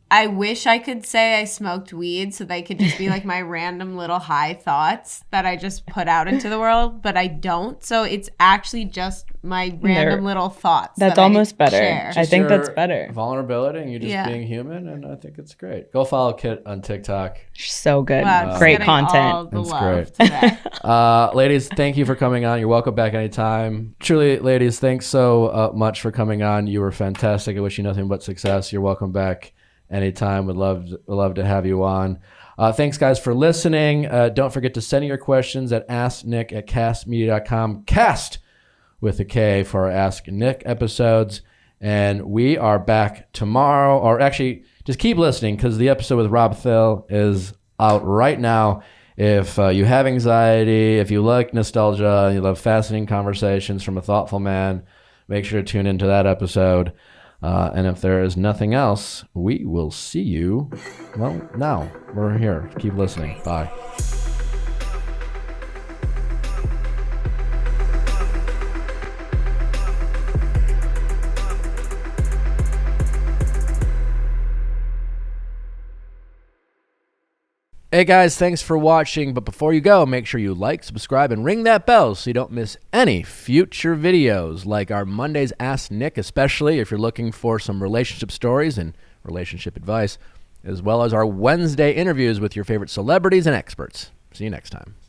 I wish I could say I smoked weed so they could just be like my random little high thoughts that I just put out into the world, but I don't. So it's actually just my random little thoughts. That's almost better. I think that's better. Vulnerability and you just being human, and I think it's great. Go follow Kit on TikTok. So good. Wow, great content. It's great. Ladies, thank you for coming on. You're welcome back anytime. Truly, ladies, thanks so much for coming on. You were fantastic. I wish you nothing but success. You're welcome back anytime. Would love to have you on. Thanks guys for listening. Don't forget to send your questions at asknick@castmedia.com. Cast with a K for our Ask Nick episodes. And we are back tomorrow, or actually just keep listening because the episode with Rob Thill is out right now. If you have anxiety, if you like nostalgia, and you love fascinating conversations from a thoughtful man, make sure to tune into that episode. And if there is nothing else, we will see you. Well, now we're here. Keep listening. Bye. Hey guys, thanks for watching. But before you go, make sure you like, subscribe, and ring that bell so you don't miss any future videos, like our Mondays Ask Nick, especially if you're looking for some relationship stories and relationship advice, as well as our Wednesday interviews with your favorite celebrities and experts. See you next time.